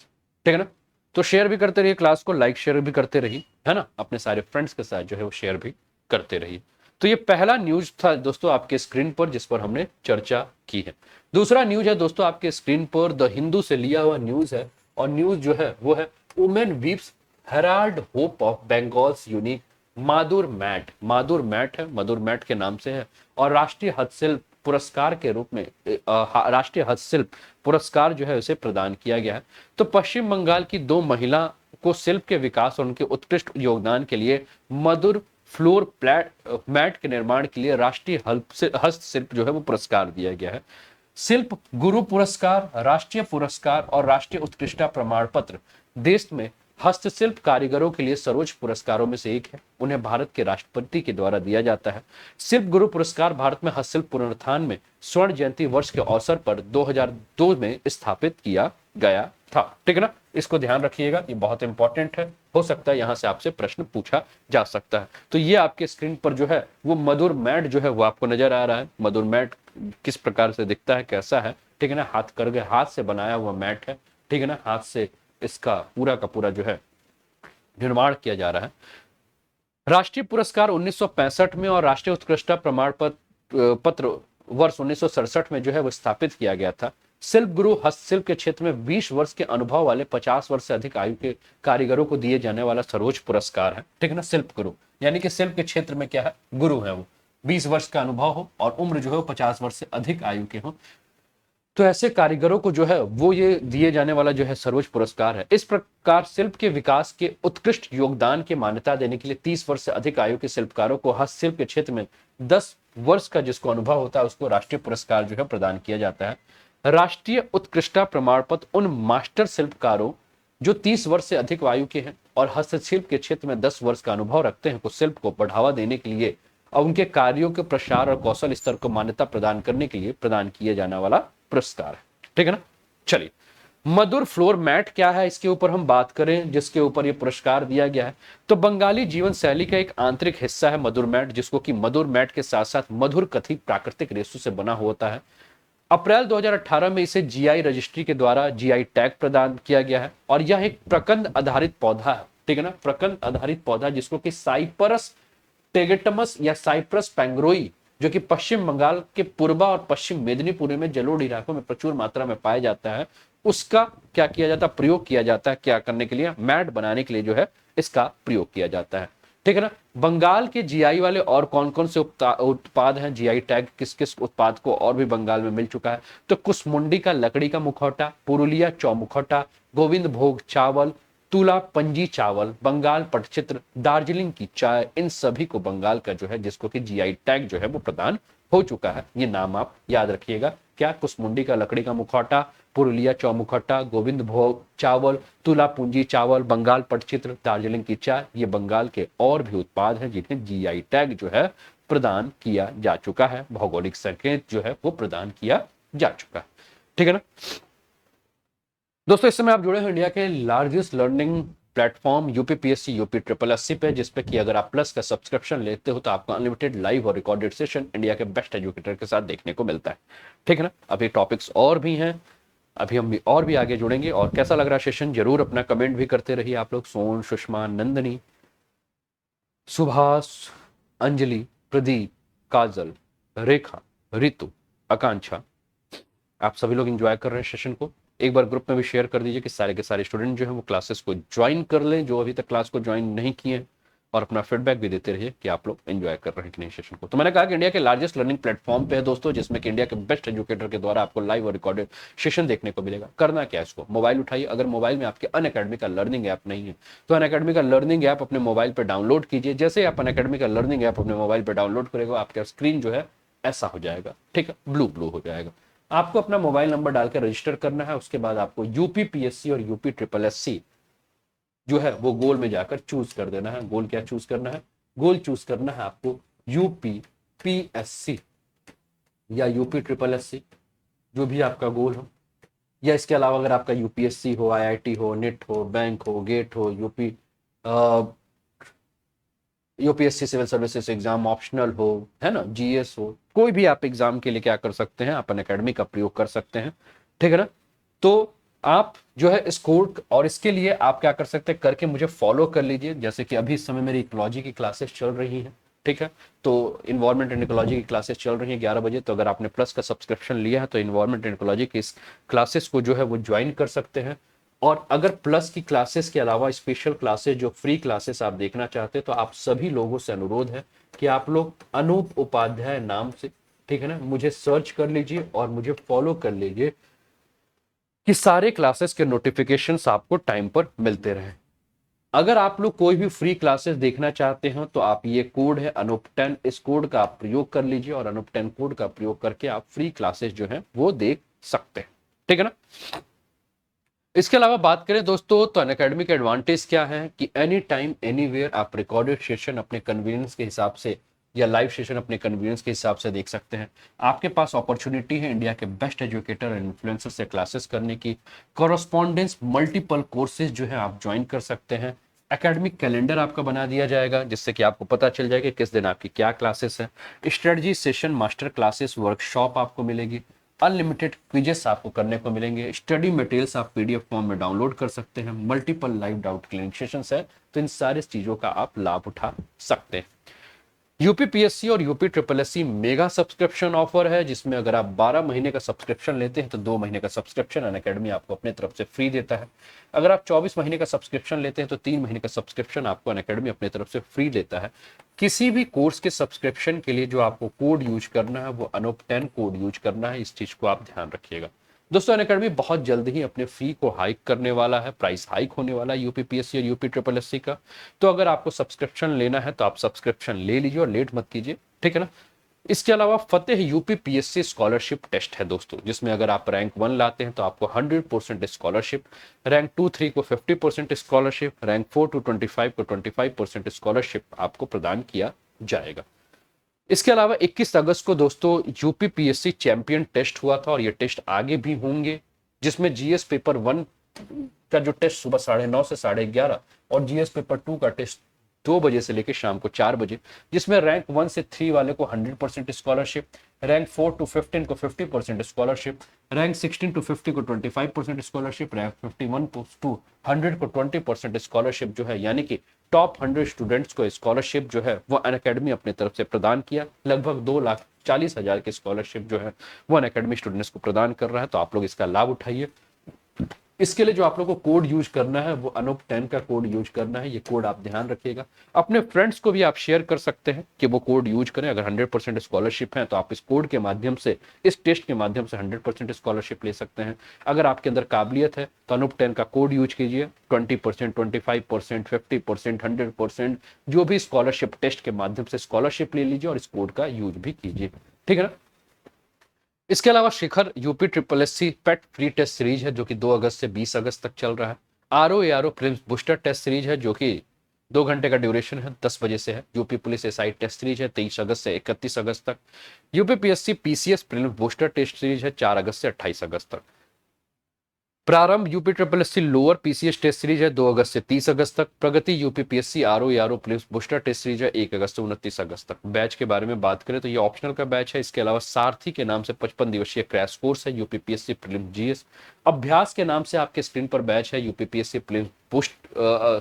ठीक है ना। तो शेयर भी करते रहिए क्लास को, लाइक शेयर भी करते रहिए, है ना, अपने सारे फ्रेंड्स के साथ जो है वो शेयर भी करते रहिए। तो ये पहला न्यूज था दोस्तों आपके स्क्रीन पर जिस पर हमने चर्चा की है। दूसरा न्यूज है दोस्तों आपके स्क्रीन पर, द हिंदू से लिया हुआ न्यूज है, और न्यूज जो है वो है women weaves herald hope of Bengal's unique madur mat. Madur mat है, मधुर मैट के नाम से है, और राष्ट्रीय हस्तशिल्प पुरस्कार के रूप में राष्ट्रीय हस्तशिल्प पुरस्कार जो है उसे प्रदान किया गया है। तो पश्चिम बंगाल की दो महिला को शिल्प के विकास और उनके उत्कृष्ट योगदान के लिए मधुर फ्लोर मैट के निर्माण के लिए राष्ट्रीय हस्तशिल्प जो है वो पुरस्कार दिया गया है। शिल्प गुरु पुरस्कार, राष्ट्रीय पुरस्कार और राष्ट्रीय उत्कृष्टता प्रमाण पत्र देश में हस्तशिल्प कारीगरों के लिए सर्वोच्च पुरस्कारों में से एक है। उन्हें भारत के राष्ट्रपति के द्वारा दिया जाता है। शिल्प गुरु पुरस्कार भारत में हस्तशिल्प पुनरुत्थान में स्वर्ण जयंती वर्ष के अवसर पर 2002 में स्थापित किया गया था। ठीक है ना, इसको ध्यान रखिएगा, ये बहुत इंपॉर्टेंट है, हो सकता है यहां से आपसे प्रश्न पूछा जा सकता है। तो ये आपके स्क्रीन पर जो है वो मधुर मैट जो है वो आपको नजर आ रहा है। मधुर मैट किस प्रकार से दिखता है, कैसा है, ठीक है ना, हाथ से बनाया हुआ मैट है। ठीक है ना, हाथ से इसका पूरा का पूरा जो है निर्माण किया जा रहा है। राष्ट्रीय पुरस्कार 1965 में और राष्ट्रीय उत्कृष्टता प्रमाण पत्र वर्ष 1967 में जो है वो स्थापित किया गया था। शिल्प गुरु हस्तशिल्प के क्षेत्र में 20 वर्ष के अनुभव वाले 50 वर्ष से अधिक आयु के कारीगरों को दिए जाने वाला सर्वोच्च पुरस्कार है। ठीक है ना, शिल्प गुरु यानी कि शिल्प के क्षेत्र में क्या है, गुरु है, वो 20 वर्ष का अनुभव हो और उम्र जो है वो 50 वर्ष से अधिक आयु के हो, तो ऐसे कारीगरों को जो है वो ये दिए जाने वाला जो है सर्वोच्च पुरस्कार है। इस प्रकार शिल्प के विकास के उत्कृष्ट योगदान की मान्यता देने के लिए 30 वर्ष से अधिक आयु के शिल्पकारों को हस्तशिल्प के क्षेत्र में 10 वर्ष का जिसको अनुभव होता है उसको राष्ट्रीय पुरस्कार जो है प्रदान किया जाता है। राष्ट्रीय उत्कृष्टता प्रमाण पत्र उन मास्टर शिल्पकारों जो 30 वर्ष से अधिक आयु के हैं और हस्तशिल्प के क्षेत्र में 10 वर्ष का अनुभव रखते हैं को शिल्प को बढ़ावा देने के लिए और उनके कार्यों के प्रसार और कौशल स्तर को मान्यता प्रदान करने के लिए प्रदान किया जाने वाला पुरस्कार है। ठीक है ना। चलिए, मधुर फ्लोर मैट क्या है इसके ऊपर हम बात करें, जिसके ऊपर ये पुरस्कार दिया गया है। तो बंगाली जीवन शैली का एक आंतरिक हिस्सा है मधुर मैट, जिसको कि मधुर मैट के साथ साथ मधुर कथी प्राकृतिक रेशों से बना होता है। अप्रैल 2018 में इसे जीआई रजिस्ट्री के द्वारा जीआई टैग प्रदान किया गया है और यह एक प्रकंद आधारित पौधा है। ठीक है ना, प्रकंद आधारित पौधा जिसको कि साइप्रस टेगेटमस या साइप्रस पैंग्रोई जो कि पश्चिम बंगाल के पूर्वा और पश्चिम मेदिनीपुर में जलोढ़ इलाकों में प्रचुर मात्रा में पाया जाता है, उसका क्या किया जाता है, प्रयोग किया जाता है, क्या करने के लिए, मैट बनाने के लिए जो है इसका प्रयोग किया जाता है। ठीक है ना। बंगाल के जीआई वाले और कौन कौन से उत्पाद हैं, जीआई टैग किस किस उत्पाद को और भी बंगाल में मिल चुका है, तो कुसमुंडी का लकड़ी का मुखौटा, पुरुलिया चौमुखौटा, गोविंद भोग चावल, तुला पंजी चावल, बंगाल पटचित्र, दार्जिलिंग की चाय, इन सभी को बंगाल का जो है जिसको कि जीआई टैग जो है वो प्रदान हो चुका है। ये नाम आप याद रखिएगा, क्या, कुसमुंडी का लकड़ी का मुखौटा, पुरुलिया चौमुखौटा, गोविंद भोग चावल, तुला पूंजी चावल, बंगाल पटचित्र, दार्जिलिंग की चाय, ये बंगाल के और भी उत्पाद हैं जिन्हें जीआई टैग जो है प्रदान किया जा चुका है, भौगोलिक संकेत जो है वो प्रदान किया जा चुका है। ठीक है ना दोस्तों, इस समय आप जुड़े हैं इंडिया के largest learning platform UPPSC UP 80 पे, जिसपे कि अगर आप प्लस का सब्सक्रिप्शन लेते हो तो आपको अनलिमिटेड लाइव और रिकॉर्डेड सेशन इंडिया के बेस्ट एजुकेटर के साथ देखने को मिलता है। ठीक है ना। अभी टॉपिक्स और भी हैं, अभी हम और भी आगे जुड़ेंगे। और कैसा लग रहा सेशन जरूर अपना कमेंट भी करते रहिए आप लोग। सोन, सुषमा, नंदनी, सुभाष, अंजलि, प्रदीप, काजल, रेखा, रितु, आकांक्षा, आप सभी लोग एंजॉय कर रहे हैं सेशन को। एक बार ग्रुप में भी शेयर कर दीजिए कि सारे के सारे स्टूडेंट जो है वो क्लासेस को ज्वाइन कर लें, जो अभी तक क्लास को ज्वाइन नहीं किए हैं, और अपना फीडबैक भी देते रहिए कि आप लोग एंजॉय कर रहे हैं कि नहीं सेशन को। तो मैंने कहा कि इंडिया के लार्जेस्ट लर्निंग प्लेटफॉर्म पे है दोस्तों, जिसमें कि इंडिया के बेस्ट एजुकेटर के द्वारा आपको लाइव और रिकॉर्डेड सेशन देखने को मिलेगा। करना क्या है, इसको मोबाइल उठाइए, अगर मोबाइल में आपके अनअकैडमी का लर्निंग ऐप नहीं है तो अनअकैडमी का लर्निंग ऐप अपने मोबाइल पर डाउनलोड कीजिए। जैसे आप अनअकैडमी का लर्निंग ऐप अपने मोबाइल पर डाउनलोड करेगा, आपका स्क्रीन जो है ऐसा हो जाएगा, ठीक है, ब्लू ब्लू हो जाएगा। आपको अपना मोबाइल नंबर डालकर रजिस्टर करना है, उसके बाद आपको यूपीपीएससी और यूपी ट्रिपल एससी जो है वो गोल में जाकर चूज कर देना है। गोल क्या चूज करना है, गोल चूज करना है आपको यूपीपीएससी या यूपी ट्रिपल एससी, जो भी आपका गोल हो। या इसके अलावा अगर आपका यूपीएससी हो, आईआईटी हो, निट हो, बैंक हो, गेट हो, UPSC civil services exam optional हो, है ना, जीएस हो, कोई भी आप एग्जाम के लिए क्या कर सकते हैं, आप अनअकैडमी का प्रयोग कर सकते हैं, ठीक है ना। तो आप जो है इस कोड, और इसके लिए आप क्या कर सकते हैं, करके मुझे फॉलो कर लीजिए। जैसे कि अभी इस समय मेरी इकोलॉजी की क्लासेस चल रही हैं, ठीक है, तो इन्वायरमेंट एंड इकोलॉजी की क्लासेस चल रही हैं 11 बजे। तो अगर आपने प्लस का सब्सक्रिप्शन लिया है तो इन्वायरमेंट एंड इकोलॉजी की इस क्लासेस को जो है वो ज्वाइन कर सकते हैं। और अगर प्लस की क्लासेस के अलावा स्पेशल क्लासेस, जो फ्री क्लासेस आप देखना चाहते हैं, तो आप सभी लोगों से अनुरोध है कि आप लोग अनूप उपाध्याय नाम से, ठीक है ना, मुझे सर्च कर लीजिए और मुझे फॉलो कर लीजिए कि सारे क्लासेस के नोटिफिकेशंस आपको टाइम पर मिलते रहें। अगर आप लोग कोई भी फ्री क्लासेस देखना चाहते हो तो आप, ये कोड है अनूप 10, इस कोड का आप प्रयोग कर लीजिए और अनूप 10 कोड का प्रयोग करके आप फ्री क्लासेस जो है वो देख सकते हैं, ठीक है ना। इसके अलावा बात करें दोस्तों तो अनअकैडमी के एडवांटेज क्या है कि एनी टाइम एनीवेयर आप रिकॉर्डेड सेशन अपने कन्वीनियंस के हिसाब से या लाइव सेशन अपने कन्वीनियंस के हिसाब से देख सकते हैं। आपके पास अपॉर्चुनिटी है इंडिया के बेस्ट एजुकेटर एंड इन्फ्लुएंसर से क्लासेस करने की। कॉरस्पॉन्डेंस मल्टीपल कोर्सेज जो है आप ज्वाइन कर सकते हैं। एकेडमिक कैलेंडर आपका बना दिया जाएगा, जिससे कि आपको पता चल जाएगा किस दिन आपकी क्या क्लासेस है। Strategy session, master classes, workshop आपको मिलेगी। अनलिमिटेड क्विजेस आपको करने को मिलेंगे। स्टडी मटेरियल्स आप पीडीएफ फॉर्म में डाउनलोड कर सकते हैं। Multiple live doubt clearing sessions है, तो इन सारी चीजों का आप लाभ उठा सकते हैं। यूपीपीएससी और UP triple SC mega subscription offer है, जिसमें अगर आप 12 महीने का सब्सक्रिप्शन लेते हैं तो 2 महीने का सब्सक्रिप्शन अनअकैडमी आपको अपने तरफ से फ्री देता है। अगर आप 24 महीने का सब्सक्रिप्शन लेते हैं तो 3 महीने का सब्सक्रिप्शन आपको अनअकैडमी अपने तरफ से फ्री देता है। किसी भी कोर्स के सब्सक्रिप्शन के लिए जो आपको कोड यूज करना है वो अनूप 10 कोड यूज करना है, इस चीज को आप ध्यान रखिएगा। दोस्तों अनअकैडमी बहुत जल्द ही अपने फी को हाइक करने वाला है, प्राइस हाइक होने वाला है यूपीपीएससी और यूपी ट्रिपल एससी का। तो अगर आपको सब्सक्रिप्शन लेना है तो आप सब्सक्रिप्शन ले लीजिए और लेट मत कीजिए, ठीक है ना। इसके अलावा फतेह यूपीपीएससी स्कॉलरशिप टेस्ट है दोस्तों, जिसमें अगर आप रैंक 1 लाते हैं तो आपको 100% स्कॉलरशिप, रैंक 2-3 को 50% स्कॉलरशिप, रैंक 4-25 को 25% स्कॉलरशिप आपको प्रदान किया जाएगा। इसके अलावा 21 अगस्त को दोस्तों यूपीपीएससी चैंपियन टेस्ट हुआ था और ये टेस्ट आगे भी होंगे, जिसमें जीएस पेपर 1 का जो टेस्ट सुबह 9:30 से 11:30 और जीएस पेपर 2 का टेस्ट 2 बजे से लेकर शाम को 4 बजे, जिसमें रैंक 1 से 3 वाले को 100% स्कॉलरशिप, रैंक 4-15 को 50% स्कॉलरशिप, रैंक 16-50 को 25% स्कॉलरशिप, रैंक 51 टू 100 को 20% स्कॉलरशिप जो है, यानी कि टॉप 100 स्टूडेंट्स को स्कॉलरशिप जो है वो अनअकैडमी अपने तरफ से प्रदान किया। लगभग 2,40,000 की स्कॉलरशिप जो है वो अनअकैडमी स्टूडेंट्स को प्रदान कर रहा है, तो आप लोग इसका लाभ उठाइए। इसके लिए जो आप लोगों को कोड यूज करना है वो अनूप 10 का कोड यूज करना है, ये कोड आप ध्यान रखिएगा। अपने फ्रेंड्स को भी आप शेयर कर सकते हैं कि वो कोड यूज करें। अगर 100% स्कॉलरशिप है तो आप इस कोड के माध्यम से, इस टेस्ट के माध्यम से 100% स्कॉलरशिप ले सकते हैं। अगर आपके अंदर काबिलियत है तो अनूप 10 का कोड यूज कीजिए। 20%, 25%, 50%, 100% जो भी स्कॉलरशिप टेस्ट के माध्यम से स्कॉलरशिप ले लीजिए और इस कोड का यूज भी कीजिए, ठीक है ना। इसके अलावा Shikhar UP triple SC PET free test series है, जो कि 2 अगस्त से 20 अगस्त तक चल रहा है। RO prelims booster test series है, जो कि 2 घंटे का ड्यूरेशन है, 10 बजे से है। UP police SI test series है 23 अगस्त से 31 अगस्त तक। UPPSC PCS prelims booster test series है 4 अगस्त से 28 अगस्त तक। Prarambh UP triple SC lower PCS test series है 2 अगस्त से 30 अगस्त तक। Pragati UPPSC RO prelims booster test series है 1 अगस्त से 29 अगस्त तक। बैच के बारे में बात करें तो ये ऑप्शनल का बैच है। इसके अलावा सारथी के नाम से 55 दिवसीय क्रैश कोर्स है यूपीपीएससी प्रीलिम्स जीएस। अभ्यास के नाम से आपके स्क्रीन पर बैच है यूपीपीएससी प्रीलिम्स पोस्ट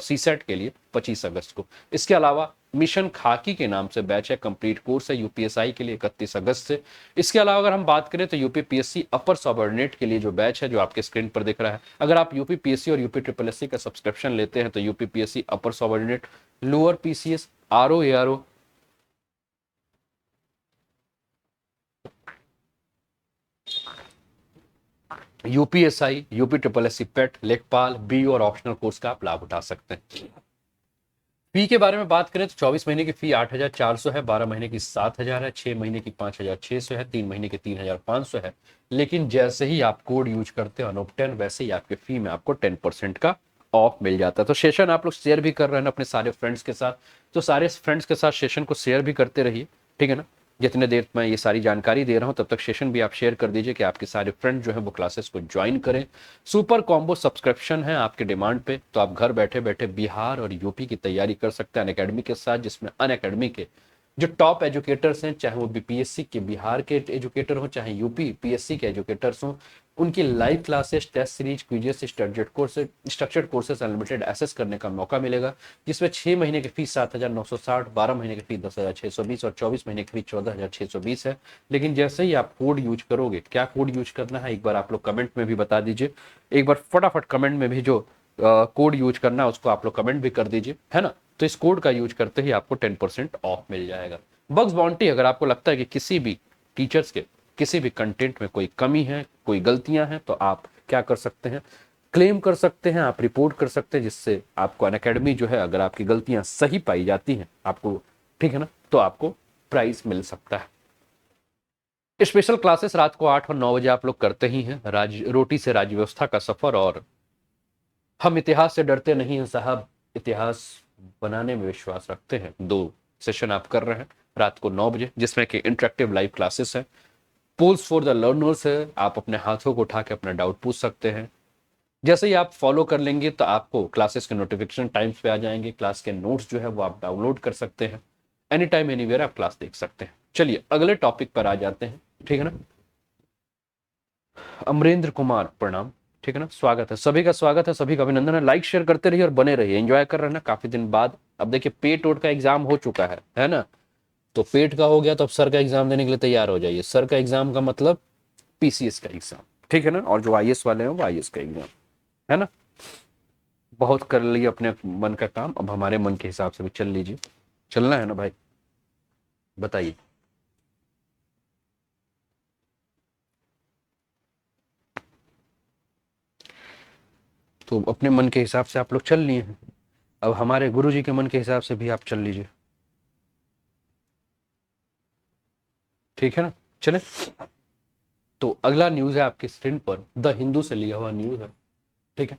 सीसेट के लिए 25 अगस्त को। इसके अलावा मिशन खाकी के नाम से बैच है, कंप्लीट कोर्स है यूपीएसआई के लिए 31 अगस्त से। इसके अलावा अगर हम बात करें तो यूपीपीएससी अपर सबऑर्डिनेट के लिए जो बैच है जो आपके स्क्रीन पर दिख रहा है, अगर आप यूपीपीएससी और यूपी ट्रिपल एससी का सब्सक्रिप्शन लेते हैं तो UPPSC upper subordinate, lower PCS, RO ARO, UPSI, UP triple SC PET, लेखपाल, बी और ऑप्शनल कोर्स का आप लाभ उठा सकते हैं। फी के बारे में बात करें तो 24 महीने की फी 8,400 है, 12 महीने की 7,000 है, 6 महीने की 5,600 है, 3 महीने की 3,500 है। लेकिन जैसे ही आप कोड यूज करते हैं अनोप्टेन, वैसे ही आपके फी में आपको 10% का ऑफ मिल जाता है। तो सेशन आप लोग शेयर भी कर रहे हैं अपने सारे फ्रेंड्स के साथ, तो सारे फ्रेंड्स के साथ सेशन को शेयर भी करते रहिए, ठीक है ना। जितने देर मैं ये सारी जानकारी दे रहा हूं तब तक सेशन भी आप शेयर कर दीजिए कि आपके सारे फ्रेंड जो है वो क्लासेस को ज्वाइन करें। सुपर कॉम्बो सब्सक्रिप्शन है आपके डिमांड पे, तो आप घर बैठे बैठे बिहार और यूपी की तैयारी कर सकते हैं अनअकैडमी के साथ, जिसमें अनअकैडमी के जो टॉप एजुकेटर्स हैं, चाहे वो बीपीएससी के बिहार के एजुकेटर हो, चाहे यूपी पीएससी के एजुकेटर्स हों, उनकी live classes, test series, quizzes, structured courses unlimited access करने का मौका मिलेगा, जिसमें 6 महीने की फीस 7,960, 12 महीने की फीस 10,620 और 24 महीने की फीस 14,620 है। लेकिन जैसे ही आप कोड यूज करोगे, क्या कोड यूज करना है एक बार आप लोग कमेंट में भी बता दीजिए, एक बार फटाफट कमेंट में भी जो कोड यूज करना है उसको आप लोग कमेंट भी कर दीजिए, है ना। तो इस कोड का यूज करते ही आपको 10% ऑफ मिल जाएगा। बग्स बाउंटी, अगर आपको लगता है कि किसी भी टीचर्स के किसी भी कंटेंट में कोई कमी है, कोई गलतियां हैं, तो आप क्या कर सकते हैं, क्लेम कर सकते हैं, आप रिपोर्ट कर सकते हैं, जिससे आपको अनअकैडमी जो है, अगर आपकी गलतियां सही पाई जाती हैं आपको, ठीक है ना, तो आपको प्राइज मिल सकता है। स्पेशल क्लासेस रात को 8 और 9 बजे आप लोग करते ही हैं, रोटी से राज्य व्यवस्था का सफर, और हम इतिहास से डरते नहीं हैं साहब, इतिहास बनाने में विश्वास रखते हैं। 2 सेशन आप कर रहे हैं रात को 9 बजे, जिसमें कि इंटरेक्टिव लाइव क्लासेस है। पोल्स फॉर द लर्नर्स है, आप अपने हाथों को उठा के अपना डाउट पूछ सकते हैं। जैसे ही आप फॉलो कर लेंगे तो आपको क्लासेस के नोटिफिकेशन टाइम्स पे आ जाएंगे, क्लास के नोट्स जो है वो आप डाउनलोड कर सकते हैं, एनी टाइम एनीवेयर आप क्लास देख सकते हैं। चलिए अगले टॉपिक पर आ जाते हैं, ठीक है ना। अमरेंद्र कुमार, प्रणाम, ठीक है ना, स्वागत है, सभी का स्वागत है, सभी का अभिनंदन है। लाइक शेयर करते रहिए और बने रहिए, एंजॉय कर रहे हैं ना काफी दिन बाद। अब देखिए पेट वोट का एग्जाम हो चुका है ना, तो पेट का हो गया तो अब सर का एग्जाम देने के लिए तैयार हो जाइए। सर का एग्जाम का मतलब पीसीएस का एग्जाम, ठीक है ना, और जो आईएएस वाले हैं वो आईएएस का एग्जाम, है ना। बहुत कर लिए अपने मन का काम, अब हमारे मन के हिसाब से भी चल लीजिए, चलना है ना भाई, बताइए। तो अपने मन के हिसाब से आप लोग चल लिए हैं, अब हमारे गुरुजी के मन के हिसाब से भी आप चल लीजिए, ठीक है ना। चले, तो अगला न्यूज है आपकी स्क्रीन पर, द हिंदू से लिया हुआ न्यूज है, ठीक है।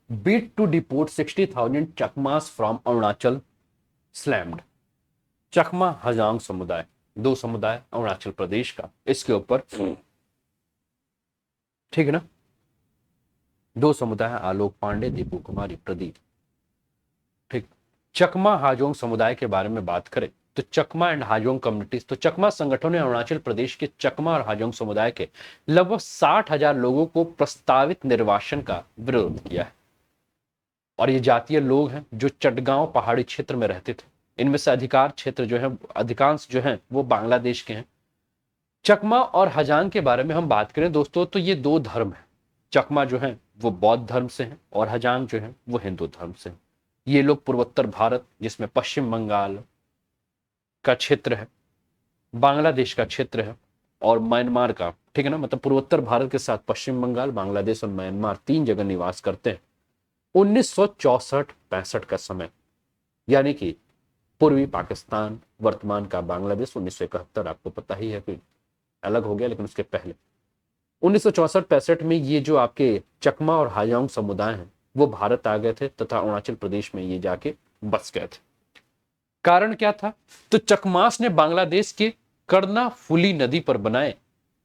Bid to deport 60,000 Chakmas from Arunachal slammed. Chakma Hajong समुदाय, 2 समुदाय अरुणाचल प्रदेश का, इसके ऊपर, ठीक है ना, 2 समुदाय, आलोक पांडे, दीपू कुमारी, प्रदीप, ठीक। चकमा हाजोंग समुदाय के बारे में बात करें तो चकमा एंड हाजोंग कम्युनिटीज, तो चकमा संगठन ने अरुणाचल प्रदेश के चकमा और हाजोंग समुदाय के लगभग 60,000 लोगों को प्रस्तावित निर्वासन का विरोध किया है। और ये जातीय लोग हैं जो चटगांव पहाड़ी क्षेत्र में रहते थे, इनमें से अधिकार क्षेत्र जो है, अधिकांश जो है वो बांग्लादेश के हैं। चकमा और हजांग के बारे में हम बात करें दोस्तों, तो ये 2 धर्म है। चकमा जो है वो बौद्ध धर्म से हैं और हजांग जो है वो हिंदू धर्म से हैं। ये लोग पूर्वोत्तर भारत, जिसमें पश्चिम बंगाल का क्षेत्र है, बांग्लादेश का क्षेत्र है और म्यांमार का, ठीक है ना, मतलब पूर्वोत्तर भारत के साथ पश्चिम बंगाल, बांग्लादेश और म्यांमार 3 जगह निवास करते हैं। 1964-65 का समय, यानी कि पूर्वी पाकिस्तान, वर्तमान का बांग्लादेश, 1971 आपको पता ही है कि अलग हो गया, लेकिन उसके पहले 1964-65 में ये जो आपके चकमा और हाजोंग समुदाय हैं वो भारत आ गए थे तथा अरुणाचल प्रदेश में ये जाके बस गए थे। कारण क्या था, तो चकमास ने बांग्लादेश के कर्णाफुली नदी पर बनाए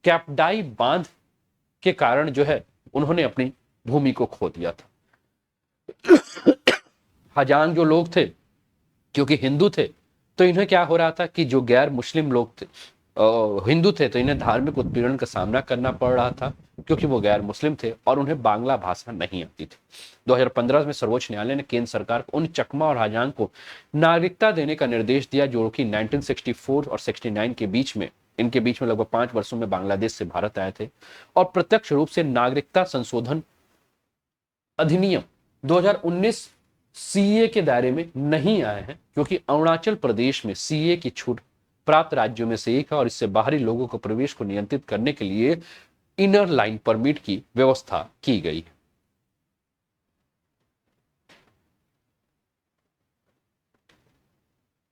कैपडाई बांध के कारण जो है उन्होंने अपनी भूमि को खो दिया था। हजांग जो लोग थे, क्योंकि हिंदू थे, तो इन्हें क्या हो रहा था कि जो गैर मुस्लिम लोग थे, हिंदू थे तो इन्हें धार्मिक उत्पीड़न का सामना करना पड़ रहा था क्योंकि वो गैर मुस्लिम थे और उन्हें बांग्ला भाषा नहीं आती थी। 2015 में सर्वोच्च न्यायालय ने केंद्र सरकार को उन चकमा और हाजांग को नागरिकता देने का निर्देश दिया जो कि 1964 और 69 के बीच में, इनके बीच में लगभग 5 वर्षों में बांग्लादेश से भारत आए थे और प्रत्यक्ष रूप से नागरिकता संशोधन अधिनियम 2019 सीए के दायरे में नहीं आए हैं, क्योंकि अरुणाचल प्रदेश में सीए की छूट प्राप्त राज्यों में से एक है और इससे बाहरी लोगों को प्रवेश को नियंत्रित करने के लिए इनर लाइन परमिट की व्यवस्था की गई है।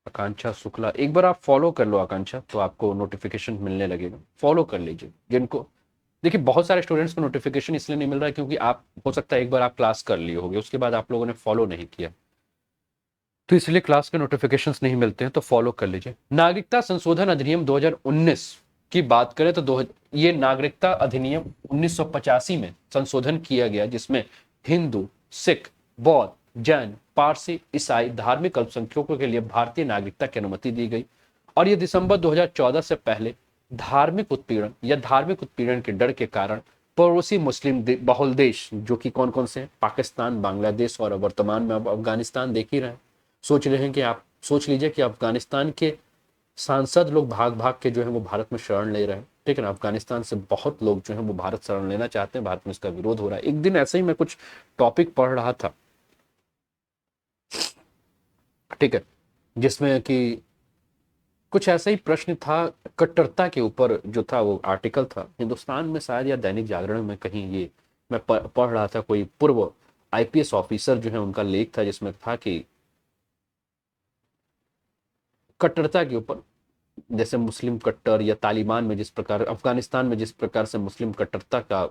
आकांक्षा शुक्ला, एक बार आप फॉलो कर लो आकांक्षा, तो आपको नोटिफिकेशन मिलने लगेगा। फॉलो कर लीजिए। जिनको देखिए, बहुत सारे स्टूडेंट्स को नोटिफिकेशन इसलिए नहीं मिल रहा है क्योंकि आप, हो सकता है एक बार आप क्लास कर लिए होगे, उसके बाद आप लोगों ने फॉलो नहीं किया, तो इसलिए क्लास के नोटिफिकेशंस नहीं मिलते हैं, तो फॉलो कर लीजिए। नागरिकता संशोधन अधिनियम 2019 की बात करें तो ये नागरिकता अधिनियम 1985 में संशोधन किया गया, जिसमें हिंदू, सिख, बौद्ध, जैन, पारसी, ईसाई धार्मिक अल्पसंख्यकों के लिए भारतीय नागरिकता की अनुमति दी गई और ये दिसंबर 2014 से पहले धार्मिक उत्पीड़न या धार्मिक उत्पीड़न के डर के कारण पड़ोसी मुस्लिम बहुल देश, जो कि कौन कौन से हैं, पाकिस्तान, बांग्लादेश और वर्तमान में अब अफगानिस्तान देख ही रहे हैं। सोच रहे हैं कि आप सोच लीजिए कि अफगानिस्तान के सांसद लोग भाग भाग के जो है वो भारत में शरण ले रहे हैं, ठीक है ना। अफगानिस्तान से बहुत लोग जो है वो भारत शरण लेना चाहते हैं, भारत में इसका विरोध हो रहा है। एक दिन ऐसे ही मैं कुछ टॉपिक पढ़ रहा था, ठीक है, जिसमें कि कुछ ऐसा ही प्रश्न था कट्टरता के ऊपर, जो था वो आर्टिकल था हिंदुस्तान में शायद या दैनिक जागरण में कहीं, ये मैं पढ़ रहा था, कोई पूर्व आईपीएस ऑफिसर जो है उनका लेख था, जिसमें था कि कट्टरता के ऊपर, जैसे मुस्लिम कट्टर या तालिबान में जिस प्रकार, अफगानिस्तान में जिस प्रकार से मुस्लिम कट्टरता का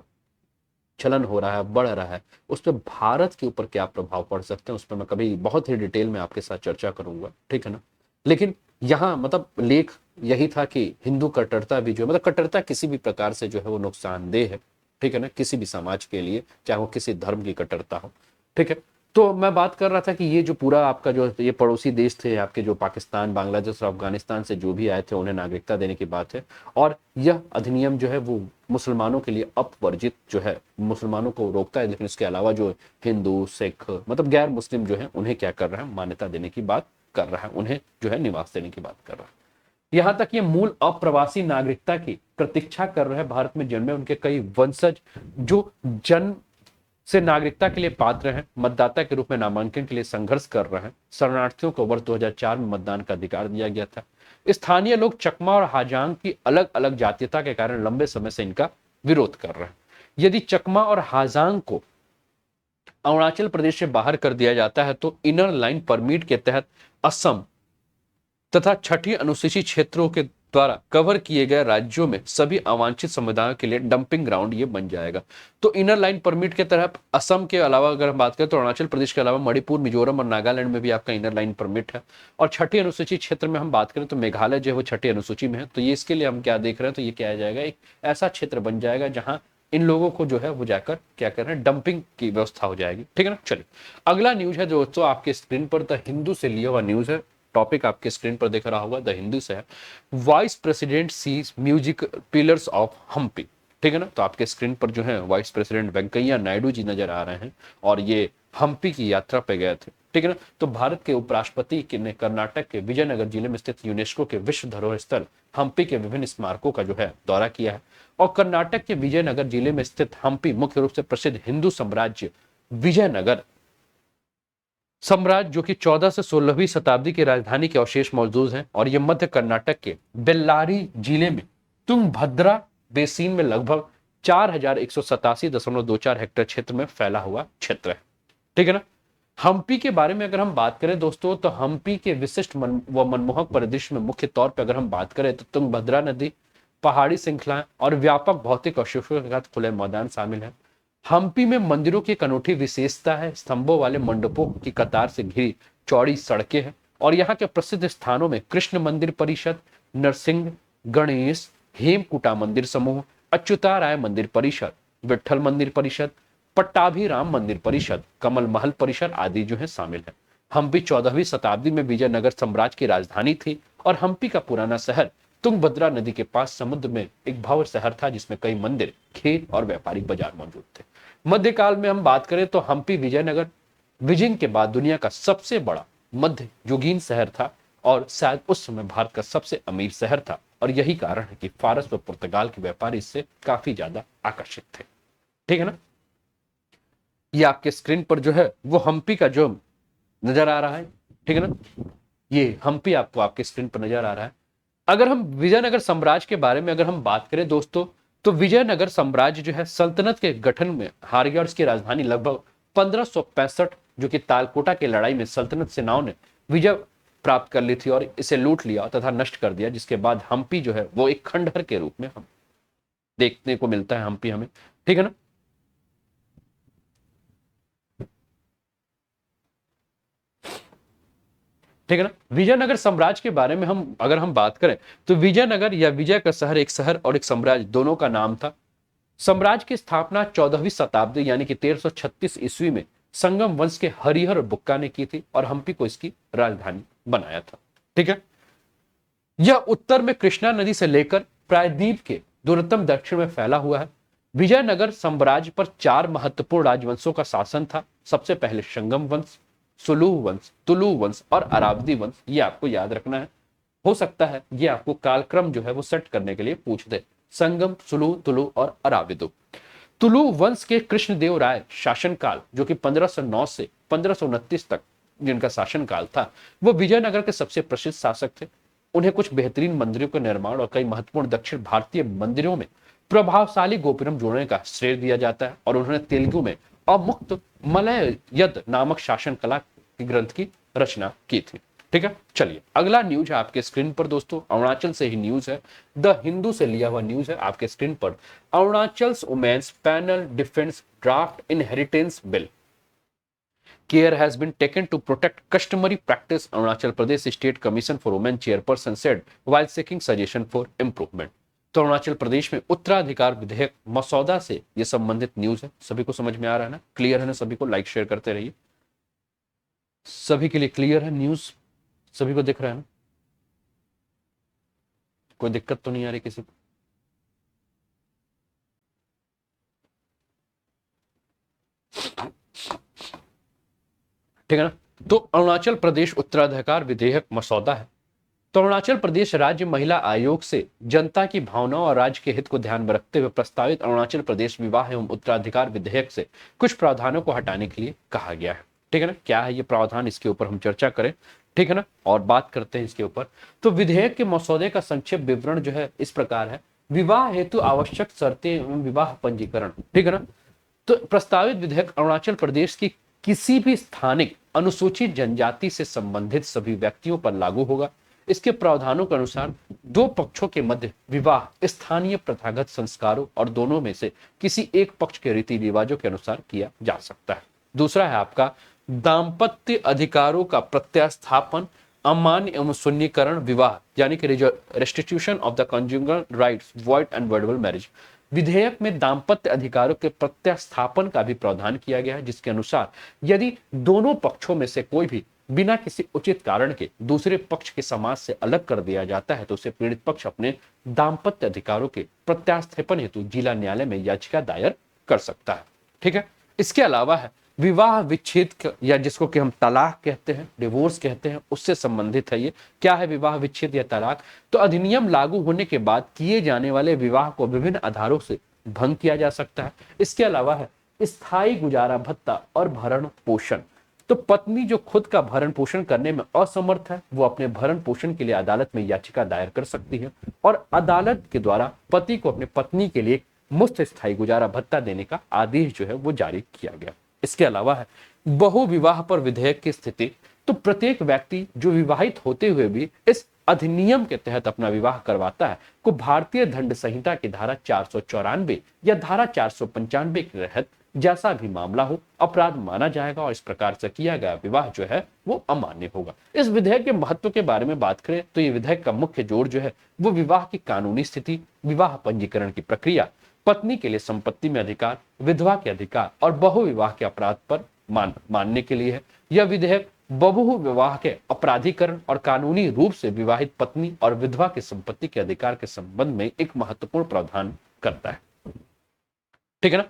चलन हो रहा है, बढ़ रहा है, उस पर भारत के ऊपर क्या प्रभाव पड़ सकते हैं, उस पर मैं कभी बहुत ही डिटेल में आपके साथ चर्चा करूंगा, ठीक है ना। लेकिन यहाँ मतलब लेख यही था कि हिंदू कट्टरता भी जो है, मतलब कट्टरता किसी भी प्रकार से जो है वो नुकसानदेह है, ठीक है ना, किसी भी समाज के लिए, चाहे वो किसी धर्म की कट्टरता हो, ठीक है। तो मैं बात कर रहा था कि ये जो पूरा आपका जो ये पड़ोसी देश थे आपके, जो पाकिस्तान, बांग्लादेश और अफगानिस्तान से जो भी आए थे, उन्हें नागरिकता देने की बात है और यह अधिनियम जो है वो मुसलमानों के लिए अपवर्जित जो है, मुसलमानों को रोकता है, लेकिन इसके अलावा जो हिंदू, सिख, मतलब गैर मुस्लिम जो है उन्हें क्या कर रहा है, मान्यता देने की बात कर रहा है, उन्हें जो है निवास देने की बात कर रहा है। यहां तक ये मूल अप्रवासी नागरिकता की प्रतीक्षा कर रहे भारत में जन्मे उनके कई वंशज जो जन्म से नागरिकता के लिए पात्र हैं, मतदाता के रूप में नामांकन के लिए संघर्ष कर रहे हैं। शरणार्थियों को वर्ष 2004 में मतदान का अधिकार दिया गया था। स्थानीय लोग चकमा और हाजांग की अलग अलग जातीयता के कारण लंबे समय से इनका विरोध कर रहे हैं। यदि चकमा और हाजांग को अरुणाचल प्रदेश से बाहर कर दिया जाता है तो इनर लाइन परमिट के तहत असम तथा छठी अनुसूचित क्षेत्रों के द्वारा कवर किए गए राज्यों में सभी अवांछित समुदायों के लिए डंपिंग ग्राउंड ये बन जाएगा। तो इनर लाइन परमिट के तहत असम के अलावा अगर हम बात करें तो अरुणाचल प्रदेश के अलावा मणिपुर, मिजोरम और नागालैंड में भी आपका इनर लाइन परमिट है। और छठी अनुसूचित क्षेत्र में हम बात करें तो मेघालय जो है वो छठी अनुसूची में है। तो ये इसके लिए हम क्या देख रहे हैं, तो ये क्या आ जाएगा, एक ऐसा क्षेत्र बन जाएगा जहां इन लोगों को जो है वो जाकर क्या कर रहे हैं, डंपिंग की व्यवस्था हो जाएगी, ठीक है ना। चलिए अगला न्यूज है दोस्तों आपके स्क्रीन पर, द हिंदू से लिया हुआ न्यूज है। टॉपिक आपके स्क्रीन पर देख रहा होगा, द हिंदू से है, vice president sees music pillars of Hampi, ठीक है ना। तो आपके स्क्रीन पर जो है वाइस प्रेसिडेंट वेंकैया नायडू जी नजर आ रहे हैं और ये हम्पी की यात्रा पे गए थे, ठीक है ना। तो भारत के उपराष्ट्रपति ने कर्नाटक के विजयनगर जिले में स्थित यूनेस्को के विश्व धरोहर स्थल हम्पी के विभिन्न स्मारकों का जो है दौरा किया है। और कर्नाटक के विजयनगर जिले में स्थित हम्पी मुख्य रूप से प्रसिद्ध हिंदू साम्राज्य विजयनगर साम्राज्य, जो कि 14 से 16वीं शताब्दी की राजधानी के अवशेष मौजूद हैं और ये मध्य कर्नाटक के बेल्लारी जिले में तुंगभद्रा बेसिन में लगभग 4187.24 हेक्टेयर क्षेत्र में फैला हुआ क्षेत्र है, ठीक है ना। हम्पी के बारे में अगर हम बात करें दोस्तों, तो हम्पी के विशिष्ट व मनमोहक परिदृश्य में मुख्य तौर पर अगर हम बात करें तो तुंगभद्रा नदी, पहाड़ी श्रृंखलाएं और व्यापक भौतिक अवशेषों के साथ खुले मैदान शामिल है। हम्पी में मंदिरों की एक अनूठी विशेषता है, स्तंभों वाले मंडपों की कतार से घिरी चौड़ी सड़कें हैं और यहाँ के प्रसिद्ध स्थानों में कृष्ण मंदिर परिषद, नरसिंह, गणेश, हेमकुटा मंदिर समूह, अच्युताराय मंदिर परिषद, विठल मंदिर परिषद, पट्टाभिराम मंदिर परिषद, कमल महल परिषद आदि जो है शामिल है। हम्पी 14वीं शताब्दी में विजयनगर साम्राज्य की राजधानी थी और हम्पी का पुराना शहर तुंगभद्रा नदी के पास समुद्र में एक भव्य शहर था जिसमें कई मंदिर, खेत और व्यापारिक बाजार मौजूद थे। मध्यकाल में हम बात करें तो हम्पी विजयनगर बीजिंग के बाद दुनिया का सबसे बड़ा मध्य युगीन शहर था और शायद उस समय भारत का सबसे अमीर शहर था, और यही कारण है कि फारस व पुर्तगाल के व्यापारी इससे काफी ज्यादा आकर्षित थे। ठीक है ना। ये आपके स्क्रीन पर जो है वो हम्पी का जो नजर आ रहा है, ठीक है ना, ये हम्पी आपको आपके स्क्रीन पर नजर आ रहा है। अगर हम विजयनगर साम्राज्य के बारे में अगर हम बात करें दोस्तों, तो विजयनगर साम्राज्य जो है सल्तनत के गठन में हार गया और इसकी राजधानी लगभग 1565 जो कि तालकोटा की लड़ाई में सल्तनत सेनाओं ने विजय प्राप्त कर ली थी और इसे लूट लिया तथा नष्ट कर दिया, जिसके बाद हम्पी जो है वो एक खंडहर के रूप में हम देखने को मिलता है हम्पी हमें। ठीक है ना। ठीक है ना। विजयनगर साम्राज्य के बारे में हम अगर हम बात करें तो विजयनगर या विजय का शहर एक शहर और एक साम्राज्य दोनों का नाम था। साम्राज्य की स्थापना 14वीं शताब्दी यानी कि 1336 ईस्वी में संगम वंश के हरिहर बुक्का ने की थी और हम्पी को इसकी राजधानी बनाया था। ठीक है। यह उत्तर में कृष्णा नदी से लेकर प्रायद्वीप के दूरतम दक्षिण में फैला हुआ है। विजयनगर साम्राज्य पर 4 महत्वपूर्ण राजवंशों का शासन था। सबसे पहले संगम वंश, सुलूह वंश, तुलु वंश और अरावदी वंश। ये आपको याद रखना है। हो सकता है ये आपको कालक्रम जो है वो सेट करने के लिए पूछ दे। संगम, सुलू, तुलु और अराविदु। तुलु वंश के कृष्णदेव राय शासनकाल जो कि 1509 से 1529 तक जिनका शासनकाल था, वो विजयनगर के सबसे प्रसिद्ध शासक थे। उन्हें कुछ बेहतरीन मंदिरों का निर्माण और कई महत्वपूर्ण दक्षिण भारतीय मंदिरों में प्रभावशाली गोपुरम जोड़ने का श्रेय दिया जाता है और उन्होंने तेलुगु में अमुक्त मलयद नामक शासन कला की ग्रंथ की रचना की थी। ठीक है। चलिए अगला न्यूज है आपके स्क्रीन पर दोस्तों, अरुणाचल से ही न्यूज है। द हिंदू से लिया हुआ न्यूज है आपके स्क्रीन पर। Arunachal women's panel defends draft inheritance bill. Care has been taken to protect customary practice, Arunachal Pradesh State Commission for Women chairperson said while seeking suggestion for improvement। तो अरुणाचल प्रदेश में उत्तराधिकार विधेयक मसौदा से ये संबंधित न्यूज है। सभी को समझ में आ रहा है ना, क्लियर है ना? सभी को लाइक शेयर करते रहिए। सभी के लिए क्लियर है न्यूज? सभी को दिख रहा है ना? कोई दिक्कत तो नहीं आ रही किसी को? ठीक है ना। तो अरुणाचल प्रदेश उत्तराधिकार विधेयक मसौदा है। तो अरुणाचल प्रदेश राज्य महिला आयोग से जनता की भावनाओं और राज्य के हित को ध्यान में रखते हुए प्रस्तावित अरुणाचल प्रदेश विवाह एवं उत्तराधिकार विधेयक से कुछ प्रावधानों को हटाने के लिए कहा गया है। ठीक है ना। क्या है ये प्रावधान, इसके ऊपर हम चर्चा करें। ठीक है ना, और बात करते हैं इसके ऊपर। तो विधेयक के मसौदे का संक्षिप्त विवरण जो है इस प्रकार है। विवाह हेतु आवश्यक शर्तें एवं विवाह पंजीकरण। ठीक है ना। तो प्रस्तावित विधेयक अरुणाचल प्रदेश की किसी भी स्थानिक अनुसूचित जनजाति से संबंधित सभी व्यक्तियों पर लागू होगा। इसके प्रावधानों के अनुसार दो पक्षों के मध्य विवाह स्थानीय प्रथागत संस्कारों और दोनों में से किसी एक पक्ष के रीति रिवाजों के अनुसार किया जा सकता है। दूसरा है आपका दाम्पत्य अधिकारों का प्रत्यास्थापन, अमान्य एवं शून्यकरण विवाह यानी कि restitution of the conjugal rights, void and voidable marriage. विधेयक में दाम्पत्य अधिकारों के प्रत्यास्थापन का भी प्रावधान किया गया है, जिसके अनुसार यदि दोनों पक्षों में से कोई भी बिना किसी उचित कारण के दूसरे पक्ष के समाज से अलग कर दिया जाता है तो उसे पीड़ित पक्ष अपने दाम्पत्य अधिकारों के प्रत्यास्थापन हेतु जिला न्यायालय में याचिका दायर कर सकता है। ठीक है। इसके अलावा है विवाह विच्छेद या जिसको कि हम तलाक कहते हैं, डिवोर्स कहते हैं, उससे संबंधित है ये। क्या है विवाह विच्छेद या तलाक? तो अधिनियम लागू होने के बाद किए जाने वाले विवाह को विभिन्न आधारों से भंग किया जा सकता है। इसके अलावा है स्थायी गुजारा भत्ता और भरण पोषण। तो पत्नी जो खुद का भरण पोषण करने में असमर्थ है वो अपने भरण पोषण के लिए अदालत में याचिका दायर कर सकती है और अदालत के द्वारा पति को अपने पत्नी के लिए मुफ्त स्थायी गुजारा भत्ता देने का आदेश जो है वो जारी किया गया। इसके अलावा है बहु विवाह पर विधेयक की स्थिति। तो प्रत्येक व्यक्ति जो विवाहित होते हुए भी इस अधिनियम के तहत अपना विवाह करवाता है को भारतीय दंड संहिता की धारा 494 या धारा 495 के तहत जैसा भी मामला हो अपराध माना जाएगा और इस प्रकार से किया गया विवाह जो है वो अमान्य होगा। इस विधेयक के महत्व के बारे में बात करें तो ये विधेयक का मुख्य जोर जो है वो विवाह की कानूनी स्थिति, विवाह पंजीकरण की प्रक्रिया, पत्नी के लिए संपत्ति में अधिकार, विधवा के अधिकार और बहु विवाह के अपराध पर मानने के लिए है। यह विधेयक बहु विवाह के अपराधीकरण और कानूनी रूप से विवाहित पत्नी और विधवा के संपत्ति के अधिकार के संबंध में एक महत्वपूर्ण प्रावधान करता है। ठीक है ना।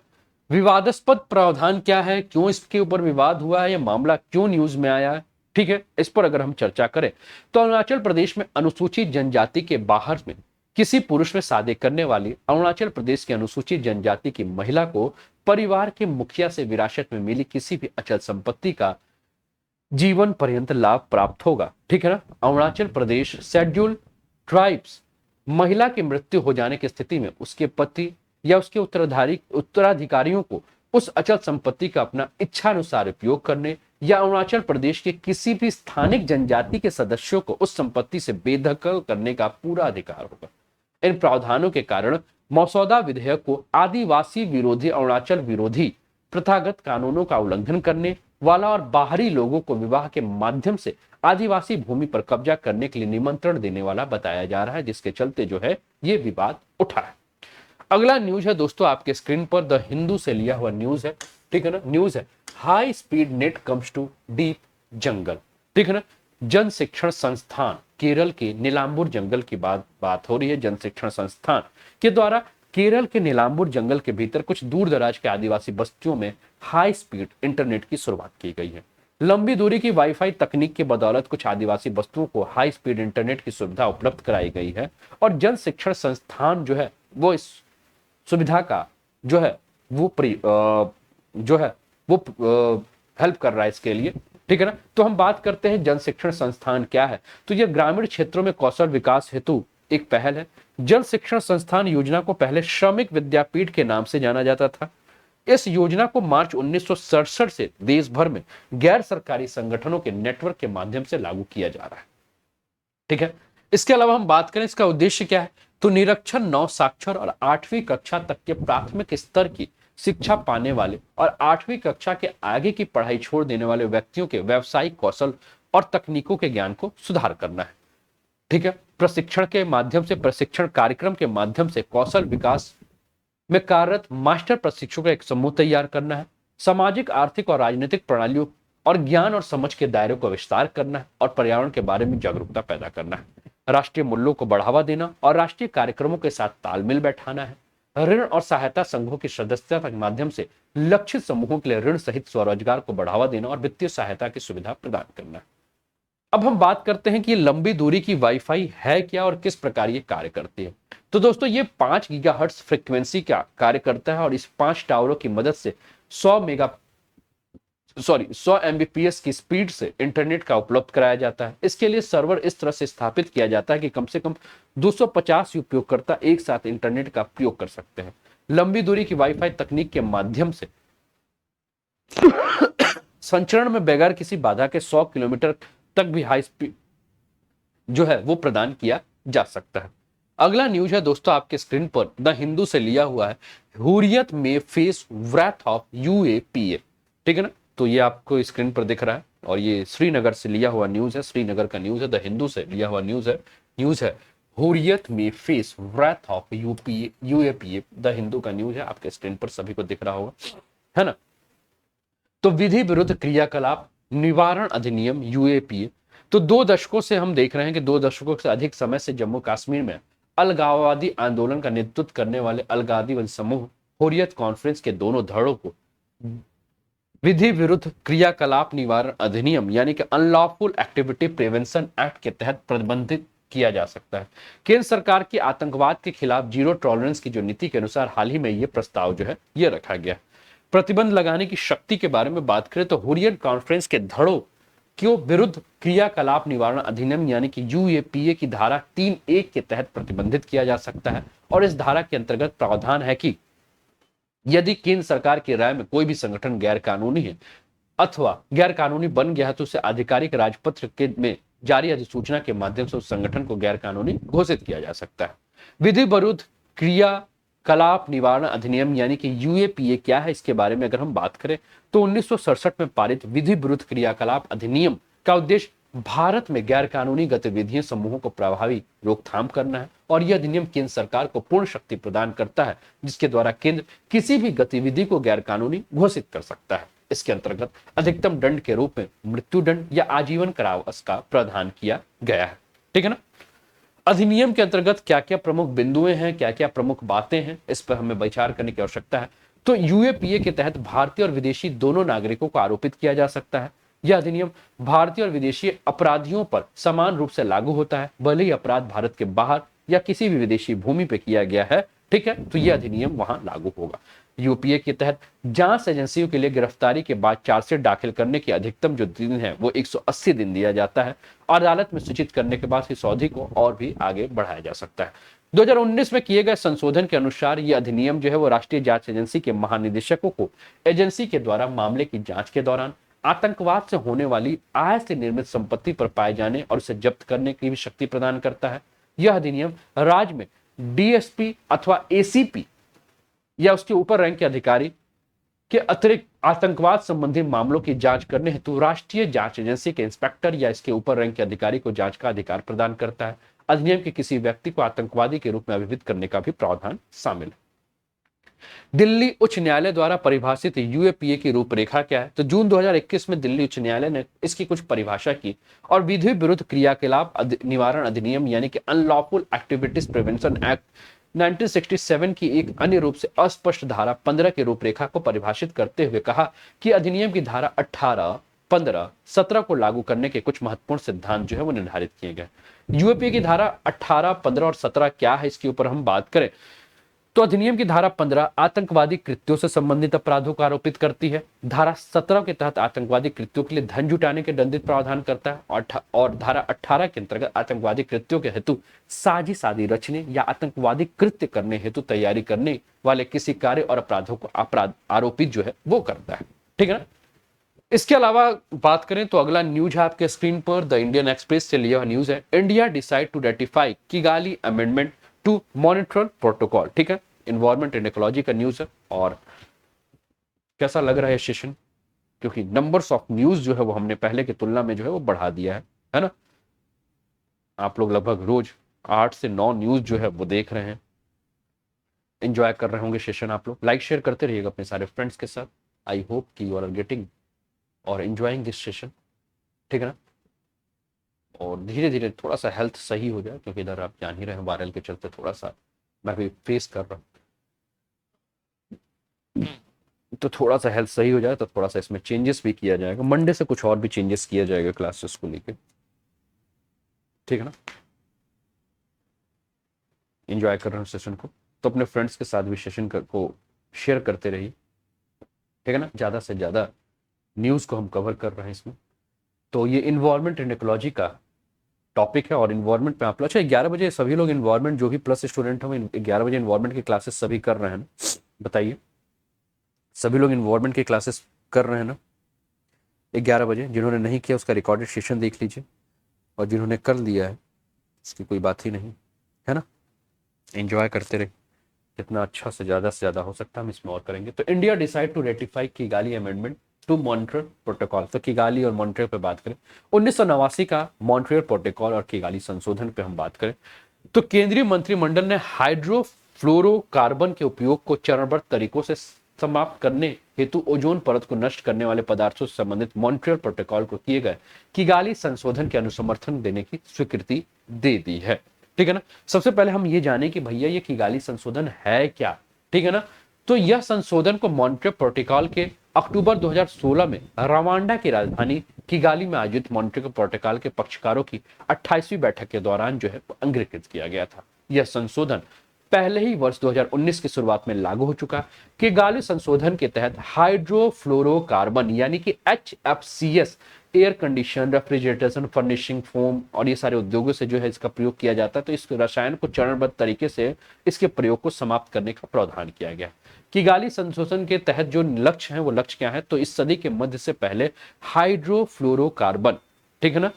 विवादास्पद प्रावधान क्या है, क्यों इसके ऊपर विवाद हुआ है, यह मामला क्यों न्यूज में आया है, ठीक है, इस पर अगर हम चर्चा करें तो अरुणाचल प्रदेश में अनुसूचित जनजाति के बाहर में किसी पुरुष में शादी करने वाली अरुणाचल प्रदेश की अनुसूचित जनजाति की महिला को परिवार के मुखिया से विरासत में मिली किसी भी अचल संपत्ति का जीवन पर्यंत लाभ प्राप्त होगा। ठीक है ना। अरुणाचल प्रदेश शेड्यूल ट्राइब्स महिला की मृत्यु हो जाने की स्थिति में उसके पति या उसके उत्तराधिकारियों को उस अचल संपत्ति का अपना इच्छानुसार उपयोग करने या अरुणाचल प्रदेश के किसी भी स्थानिक जनजाति के सदस्यों को उस संपत्ति से बेदखल करने का पूरा अधिकार होगा। इन प्रावधानों के कारण मसौदा विधेयक को आदिवासी विरोधी, अरुणाचल विरोधी, प्रथागत कानूनों का उल्लंघन करने वाला और बाहरी लोगों को विवाह के माध्यम से आदिवासी भूमि पर कब्जा करने के लिए निमंत्रण देने वाला बताया जा रहा है, जिसके चलते जो है ये विवाद उठा है। अगला न्यूज है दोस्तों आपके स्क्रीन पर, द हिंदू से लिया हुआ न्यूज है। ठीक है ना। न्यूज है high speed net comes to deep jungle. ठीक है ना। जन शिक्षण संस्थान केरल के नीलांबुर जंगल की बात हो रही है। जन शिक्षण संस्थान के द्वारा केरल के नीलांबुर जंगल के भीतर कुछ दूर दराज के आदिवासी बस्तियों में हाई स्पीड इंटरनेट की शुरुआत की गई है। लंबी दूरी की वाईफाई तकनीक की बदौलत कुछ आदिवासी बस्तियों को हाई स्पीड इंटरनेट की सुविधा उपलब्ध कराई गई है और जन शिक्षण संस्थान जो है वो इस सुविधा का जो है वो हेल्प कर रहा है इसके लिए। ठीक है ना। तो हम बात करते हैं जन शिक्षण संस्थान क्या है। तो यह ग्रामीण क्षेत्रों में कौशल विकास हेतु एक पहल है। जन शिक्षण संस्थान योजना को पहले श्रमिक विद्यापीठ के नाम से जाना जाता था। इस योजना को मार्च 1967 से देश भर में गैर सरकारी संगठनों के नेटवर्क के माध्यम से लागू किया जा रहा है। ठीक है। इसके अलावा हम बात करें इसका उद्देश्य क्या है, तो निरक्षर, नव साक्षर और 8वीं कक्षा तक के प्राथमिक स्तर की शिक्षा पाने वाले और 8वीं कक्षा के आगे की पढ़ाई छोड़ देने वाले व्यक्तियों के व्यावसायिक कौशल और तकनीकों के ज्ञान को सुधार करना है। ठीक है। प्रशिक्षण के माध्यम से, प्रशिक्षण कार्यक्रम के माध्यम से कौशल विकास में कार्यरत मास्टर प्रशिक्षकों का एक समूह तैयार करना है। सामाजिक, आर्थिक और राजनीतिक प्रणालियों और ज्ञान और समझ के दायरे को विस्तार करना है और पर्यावरण के बारे में जागरूकता पैदा करना है। राष्ट्रीय मूल्यों को बढ़ावा देना और राष्ट्रीय कार्यक्रमों के साथ तालमेल बैठाना है। ऋण और सहायता संघों की सदस्यता के माध्यम से लक्षित समूहों के लिए ऋण सहित स्वरोजगार को बढ़ावा देना और वित्तीय सहायता की सुविधा प्रदान करना है। अब हम बात करते हैं कि लंबी दूरी की वाईफाई है क्या और किस प्रकार ये कार्य करती है। तो दोस्तों ये 5 गीगाहर्ट्ज फ्रीक्वेंसी का कार्य करता है और इस 5 टावरों की मदद से 100 एमबीपीएस की स्पीड से इंटरनेट का उपलब्ध कराया जाता है। इसके लिए सर्वर इस तरह से स्थापित किया जाता है कि कम से कम 250 उपयोगकर्ता एक साथ इंटरनेट का प्रयोग कर सकते हैं। लंबी दूरी की वाईफाई तकनीक के माध्यम से संचरण में बगैर किसी बाधा के 100 किलोमीटर तक भी हाई स्पीड जो है वो प्रदान किया जा सकता है। अगला न्यूज है दोस्तों आपके स्क्रीन पर, द हिंदू से लिया हुआ है, Hurriyat men face wrath of UAPA. ठीक है ना। तो ये आपको स्क्रीन पर दिख रहा है और ये श्रीनगर से लिया हुआ न्यूज है, श्रीनगर का न्यूज है, द हिंदू से लिया हुआ न्यूज है Hurriyat men face wrath of UAPA, the Hindu का न्यूज है, आपके स्क्रीन पर सभी को दिख रहा होगा, है ना। तो विधि विरुद्ध क्रियाकलाप निवारण अधिनियम यूएपीए, तो 2 दशकों से हम देख रहे हैं कि 2 दशकों से अधिक समय से जम्मू कश्मीर में अलगाववादी आंदोलन का नेतृत्व करने वाले अलगाववादी समूह हुर्रियत कॉन्फ्रेंस के दोनों धड़ों को विधि विरुद्ध क्रियाकलाप निवारण अधिनियम यानी कि अनलॉफुल एक्टिविटी प्रिवेंशन एक्ट के तहत प्रतिबंधित किया जा सकता है। केंद्र सरकार की आतंकवाद के खिलाफ जीरो टॉलरेंस की जो नीति के अनुसार हाल ही में ये प्रस्ताव जो है ये रखा गया। प्रतिबंध लगाने की शक्ति के बारे में बात करें तो हुर्रियत कॉन्फ्रेंस के धड़ों के विरुद्ध क्रियाकलाप निवारण अधिनियम यानी कि यूएपीए की धारा 3(1) के तहत प्रतिबंधित किया जा सकता है और इस धारा के अंतर्गत प्रावधान है कि यदि केंद्र सरकार की राय में कोई भी संगठन गैर कानूनी है अथवा गैर कानूनी बन गया है तो उसे आधिकारिक राजपत्र के में जारी अधिसूचना के माध्यम से उस संगठन को गैर कानूनी घोषित किया जा सकता है। विधि विरुद्ध क्रियाकलाप निवारण अधिनियम यानी कि यूएपीए क्या है, इसके बारे में अगर हम बात करें तो 1967 में पारित विधि विरुद्ध क्रियाकलाप अधिनियम का उद्देश्य भारत में गैर कानूनी गतिविधियों समूहों को प्रभावी रोकथाम करना है और यह अधिनियम केंद्र सरकार को पूर्ण शक्ति प्रदान करता है जिसके द्वारा केंद्र किसी भी गतिविधि को गैर कानूनी घोषित कर सकता है। इसके अंतर्गत अधिकतम दंड के रूप में मृत्यु दंड या आजीवन कारावास का प्रावधान किया गया है। ठीक है ना। अधिनियम के अंतर्गत क्या क्या प्रमुख बिंदुएं हैं, क्या क्या प्रमुख बातें हैं, इस पर हमें विचार करने की आवश्यकता है। तो यूएपीए के तहत भारतीय और विदेशी दोनों नागरिकों को आरोपित किया जा सकता है। यह अधिनियम भारतीय और विदेशी अपराधियों पर समान रूप से लागू होता है, भले ही अपराध भारत के बाहर या किसी भी विदेशी भूमि पर किया गया है। ठीक है, तो यह अधिनियम वहां लागू होगा। यूपीए के तहत जांच एजेंसियों के लिए गिरफ्तारी के बाद चार्जशीट दाखिल करने की अधिकतम जो दिन है वो 180 दिन दिया जाता है और अदालत में सूचित करने के बाद इस अवधि को और भी आगे बढ़ाया जा सकता है। 2019 में किए गए संशोधन के अनुसार यह अधिनियम जो है वो राष्ट्रीय जांच एजेंसी के महानिदेशकों को एजेंसी के द्वारा मामले की जांच के दौरान आतंकवाद से होने वाली आय से निर्मित संपत्ति पर पाए जाने और उसे जब्त करने की भी शक्ति प्रदान करता है। यह अधिनियम राज्य में डीएसपी अथवा एसीपी या उसके ऊपर रैंक के अधिकारी के अतिरिक्त आतंकवाद संबंधी मामलों की जांच करने हेतु राष्ट्रीय जांच एजेंसी के इंस्पेक्टर या इसके ऊपर रैंक के अधिकारी को जांच का अधिकार प्रदान करता है। अधिनियम के किसी व्यक्ति को आतंकवादी के रूप में अभिहित करने का भी प्रावधान शामिल है। दिल्ली उच्च न्यायालय द्वारा परिभाषित यूएपीए की रूपरेखा क्या है? तो जून 2021 में दिल्ली उच्च न्यायालय ने इसकी कुछ परिभाषा की और विधि विरुद्ध क्रियाकलाप निवारण अधिनियम यानी कि अनलॉफुल एक्टिविटीज प्रिवेंशन एक्ट 1967 की एक अन्य रूप से अस्पष्ट धारा 15 की रूपरेखा को परिभाषित करते हुए कहा कि अधिनियम की धारा 18, 15, 17 को लागू करने के कुछ महत्वपूर्ण सिद्धांत जो है वो निर्धारित किए गए। यूएपीए की धारा 18, 15 और 17 क्या है, इसके ऊपर हम बात करें तो अधिनियम की धारा 15 आतंकवादी कृत्यों से संबंधित अपराधों को आरोपित करती है। धारा 17 के तहत आतंकवादी कृत्यों के लिए धन जुटाने के दंडित प्रावधान करता है और धारा 18 के अंतर्गत आतंकवादी कृत्यों के हेतु साजिश आदि रचने या आतंकवादी कृत्य करने हेतु तैयारी करने वाले किसी कार्य और अपराधों को अपराध आरोपित जो है वो करता है। ठीक है ना। इसके अलावा बात करें तो अगला न्यूज है आपके स्क्रीन पर, द इंडियन एक्सप्रेस से लिया हुआ न्यूज है। India decide to ratify Kigali amendment to Montreal protocol. ठीक है, इन्वायरमेंट एंड इकोलॉजी का न्यूज है। और कैसा लग रहा है सेशन, क्योंकि नंबर्स ऑफ न्यूज जो है वो हमने पहले की तुलना में जो है वो बढ़ा दिया है ना। आप लोग लगभग रोज 8 से 9 न्यूज जो है वो देख रहे हैं, एंजॉय कर रहे होंगे सेशन। आप लोग लाइक शेयर करते रहिएगा अपने सारे फ्रेंड्स के साथ। आई होप कि यू आर गेटिंग और एंजॉइंग दिस सेशन। ठीक है ना। और धीरे धीरे थोड़ा सा हेल्थ सही हो जाए, क्योंकि इधर आप जान ही रहे हैं वायरल के चलते थोड़ा सा मैं भी फेस कर रहा हूँ। तो थोड़ा सा हेल्थ सही हो जाए तो थोड़ा सा इसमें चेंजेस भी किया जाएगा। मंडे से कुछ और भी चेंजेस किया जाएगा क्लासेस को लेकर। ठीक है ना। एंजॉय कर रहे हैं सेशन को, तो अपने फ्रेंड्स के साथ भी सेशन को शेयर करते रहिए। ठीक है ना। ज़्यादा से ज़्यादा न्यूज़ को हम कवर कर रहे हैं इसमें। तो ये इन्वायरमेंट एंड इकोलॉजी का टॉपिक है और इन्वायरमेंट पे आप लोग, अच्छा 11 बजे सभी लोग इन्वायरमेंट जो भी प्लस स्टूडेंट हैं 11 बजे इन्वायरमेंट की क्लासेस सभी कर रहे हैं ना, बताइए सभी लोग इन्वायरमेंट की क्लासेस कर रहे हैं ना 11 बजे? जिन्होंने नहीं किया उसका रिकॉर्डेड सेशन देख लीजिए, और जिन्होंने कर लिया है उसकी कोई बात ही नहीं है ना। एंजॉय करते रहे, जितना अच्छा से ज़्यादा हो सकता है हम इसमें और करेंगे। तो India decide to ratify Kigali amendment to Montreal protocol. तो किगाली और मॉन्ट्रियल पे बात करें, 1989 का मॉन्ट्रियल प्रोटोकॉल और किगाली संशोधन पे हम बात करें तो केंद्रीय मंत्रिमंडल ने हाइड्रोफ्लोरोकार्बन के उपयोग को चरणबद्ध तरीकों से समाप्त करने हेतु ओजोन परत को नष्ट करने वाले पदार्थों से संबंधित मॉन्ट्रियल प्रोटोकॉल को किए गए किगाली संशोधन के अनुसमर्थन देने की स्वीकृति दे दी है। ठीक है ना। सबसे पहले हम ये जाने कि भैया ये किगाली संशोधन है क्या। ठीक है ना। तो यह संशोधन को मॉन्ट्रियल प्रोटोकॉल के अक्टूबर 2016 में रवांडा की राजधानी किगाली में आयोजित मॉन्ट्रियल प्रोटोकॉल के पक्षकारों की 28वीं बैठक के दौरान जो है अंगीकृत किया गया था। यह संशोधन पहले ही वर्ष 2019 की शुरुआत में लागू हो चुका। किगाली संशोधन के तहत हाइड्रोफ्लोरोकार्बन यानी कि HFCs air condition, refrigeration, furnishing, foam और ये सारे उद्योगों से जो है इसका प्रयोग किया जाता है। तो इस रसायन को चरणबद्ध तरीके से इसके प्रयोग को समाप्त करने का प्रावधान किया गया। किगाली संशोधन के तहत जो लक्ष्य है वो लक्ष्य क्या है, तो इस सदी के मध्य से पहले हाइड्रोफ्लोरोकार्बन, ठीक है ना,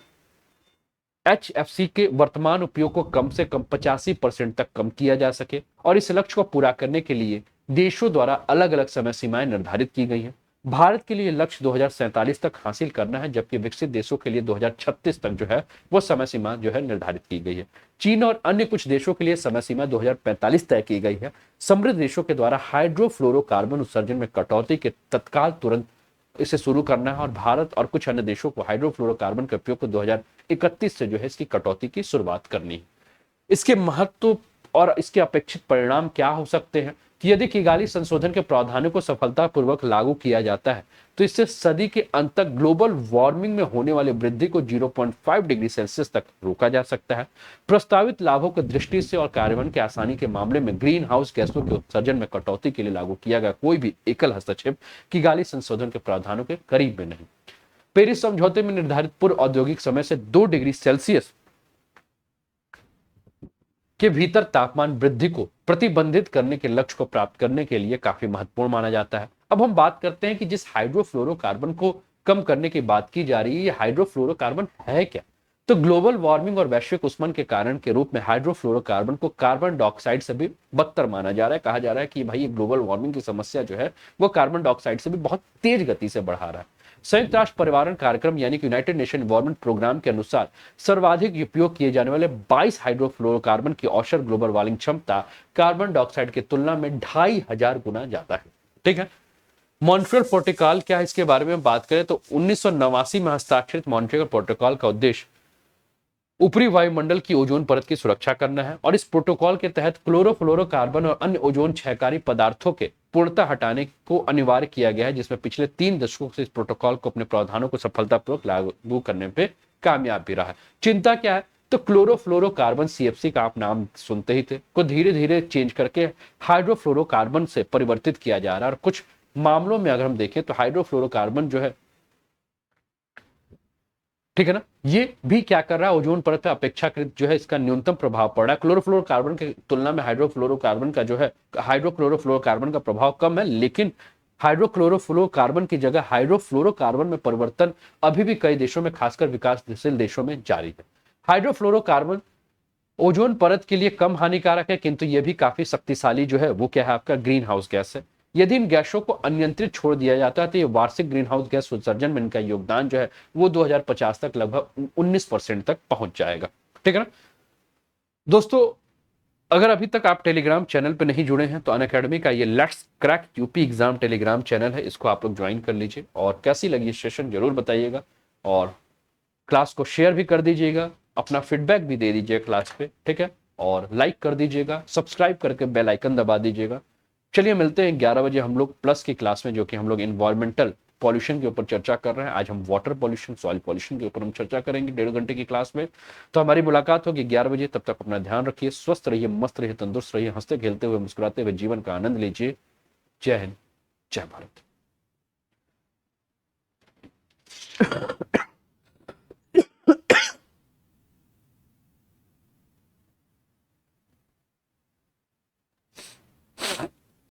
HFC के वर्तमान उपयोग को कम से कम 85% तक कम किया जा सके। और इस लक्ष्य को पूरा करने के लिए देशों द्वारा अलग अलग समय सीमाएं निर्धारित की गई हैं। भारत के लिए लक्ष्य 2047 तक हासिल करना है, जबकि विकसित देशों के लिए 2036 तक जो है वो समय सीमा जो है निर्धारित की गई है। चीन और अन्य कुछ देशों के लिए समय सीमा 2045 तय की गई है। समृद्ध देशों के द्वारा हाइड्रोफ्लोरोकार्बन उत्सर्जन में कटौती के तत्काल तुरंत इसे शुरू करना है और भारत और कुछ अन्य देशों को हाइड्रोफ्लोरोकार्बन के उपयोग को 2031 से जो है इसकी कटौती की शुरुआत करनी है। इसके महत्व और इसके अपेक्षित परिणाम क्या हो सकते हैं कि यदि किगाली संशोधन के प्रावधानों को सफलतापूर्वक लागू किया जाता है तो इससे सदी के अंत तक ग्लोबल वार्मिंग में होने वाली वृद्धि को 0.5 डिग्री सेल्सियस तक रोका जा सकता है। प्रस्तावित लाभों की दृष्टि से और कार्यान्वयन की आसानी के मामले में ग्रीन हाउस गैसों के उत्सर्जन में कटौती के लिए लागू किया गया कोई भी एकल हस्तक्षेप किगाली संशोधन के प्रावधानों के करीब में नहीं। पेरिस समझौते में निर्धारित पूर्व औद्योगिक समय से 2 डिग्री सेल्सियस के भीतर तापमान वृद्धि को प्रतिबंधित करने के लक्ष्य को प्राप्त करने के लिए काफी महत्वपूर्ण माना जाता है। अब हम बात करते हैं कि जिस हाइड्रोफ्लोरोकार्बन को कम करने की बात की जा रही है, ये हाइड्रोफ्लोरोकार्बन है क्या? तो ग्लोबल वार्मिंग और वैश्विक उष्मन के कारण के रूप में हाइड्रोफ्लोरोकार्बन को कार्बन डाइऑक्साइड से भी बदतर माना जा रहा है। कहा जा रहा है कि भाई ये ग्लोबल वार्मिंग की समस्या जो है वो कार्बन डाइऑक्साइड से भी बहुत तेज गति से बढ़ा रहा है। संयुक्त राष्ट्र पर्यावरण कार्यक्रम यानी कि यूनाइटेड नेशन एनवायरमेंट प्रोग्राम के अनुसार सर्वाधिक उपयोग किए जाने वाले 22 हाइड्रोफ्लोरोकार्बन की औसत ग्लोबल वार्मिंग क्षमता कार्बन डाइऑक्साइड की तुलना में 2500 गुना ज्यादा है। ठीक है, मॉन्ट्रियल प्रोटोकॉल क्या है, इसके बारे में बात करें तो 1989 में हस्ताक्षरित मॉन्ट्रियल प्रोटोकॉल का उद्देश्य ऊपरी वायुमंडल की ओजोन परत की सुरक्षा करना है और इस प्रोटोकॉल के तहत क्लोरोफ्लोरोकार्बन और अन्य ओजोन क्षयकारी पदार्थों के पूर्णतः हटाने को अनिवार्य किया गया है, जिसमें पिछले 3 दशकों से इस प्रोटोकॉल को अपने प्रावधानों को सफलतापूर्वक लागू करने पे कामयाब भी रहा है। चिंता क्या है, तो क्लोरोफ्लोरोकार्बन सीएफसी का आप नाम सुनते ही थे को धीरे धीरे चेंज करके हाइड्रोफ्लोरोकार्बन से परिवर्तित किया जा रहा है और कुछ मामलों में अगर हम देखें तो हाइड्रोफ्लोरोकार्बन जो है, ठीक है ना, ये भी क्या कर रहा है, ओजोन परत पे अपेक्षाकृत जो है इसका न्यूनतम प्रभाव पड़ रहा है। क्लोरोफ्लोरोकार्बन की तुलना में हाइड्रोफ्लोरोकार्बन का जो है हाइड्रोक्लोरोफ्लोरोकार्बन का प्रभाव कम है, लेकिन हाइड्रोक्लोरोफ्लोरोकार्बन की जगह हाइड्रोफ्लोरोकार्बन में परिवर्तन अभी भी कई देशों में खासकर विकासशील देशों में जारी है। हाइड्रोफ्लोरोकार्बन ओजोन परत के लिए कम हानिकारक है, किंतु यह भी काफी शक्तिशाली जो है वो क्या है, आपका ग्रीन हाउस गैस है। यदि इन गैसों को अनियंत्रित छोड़ दिया जाता है तो ये वार्षिक ग्रीन हाउस गैस उत्सर्जन में इनका योगदान जो है वो 2050 तक लगभग 19% तक पहुंच जाएगा। ठीक है ना दोस्तों, अगर अभी तक आप टेलीग्राम चैनल पे नहीं जुड़े हैं तो अनअकैडमी का ये let's crack UP exam Telegram channel है, इसको आप लोग ज्वाइन कर लीजिए और कैसी लगी सेशन जरूर बताइएगा और क्लास को शेयर भी कर दीजिएगा, अपना फीडबैक भी दे दीजिएगा क्लास पे। ठीक है, और लाइक कर दीजिएगा, सब्सक्राइब करके बेल आइकन दबा दीजिएगा। चलिए मिलते हैं 11 बजे हम लोग प्लस की क्लास में, जो कि हम लोग इन्वायरमेंटल पॉल्यूशन के ऊपर चर्चा कर रहे हैं। आज हम वाटर पॉल्यूशन, सॉइल पॉल्यूशन के ऊपर हम चर्चा करेंगे 1.5 घंटे की क्लास में। तो हमारी मुलाकात होगी 11 बजे। तब तक अपना ध्यान रखिए, स्वस्थ रहिए, मस्त रहिए, तंदुरुस्त रहिए, हंसते खेलते हुए मुस्कुराते हुए जीवन का आनंद लीजिए। जय हिंद, जय भारत।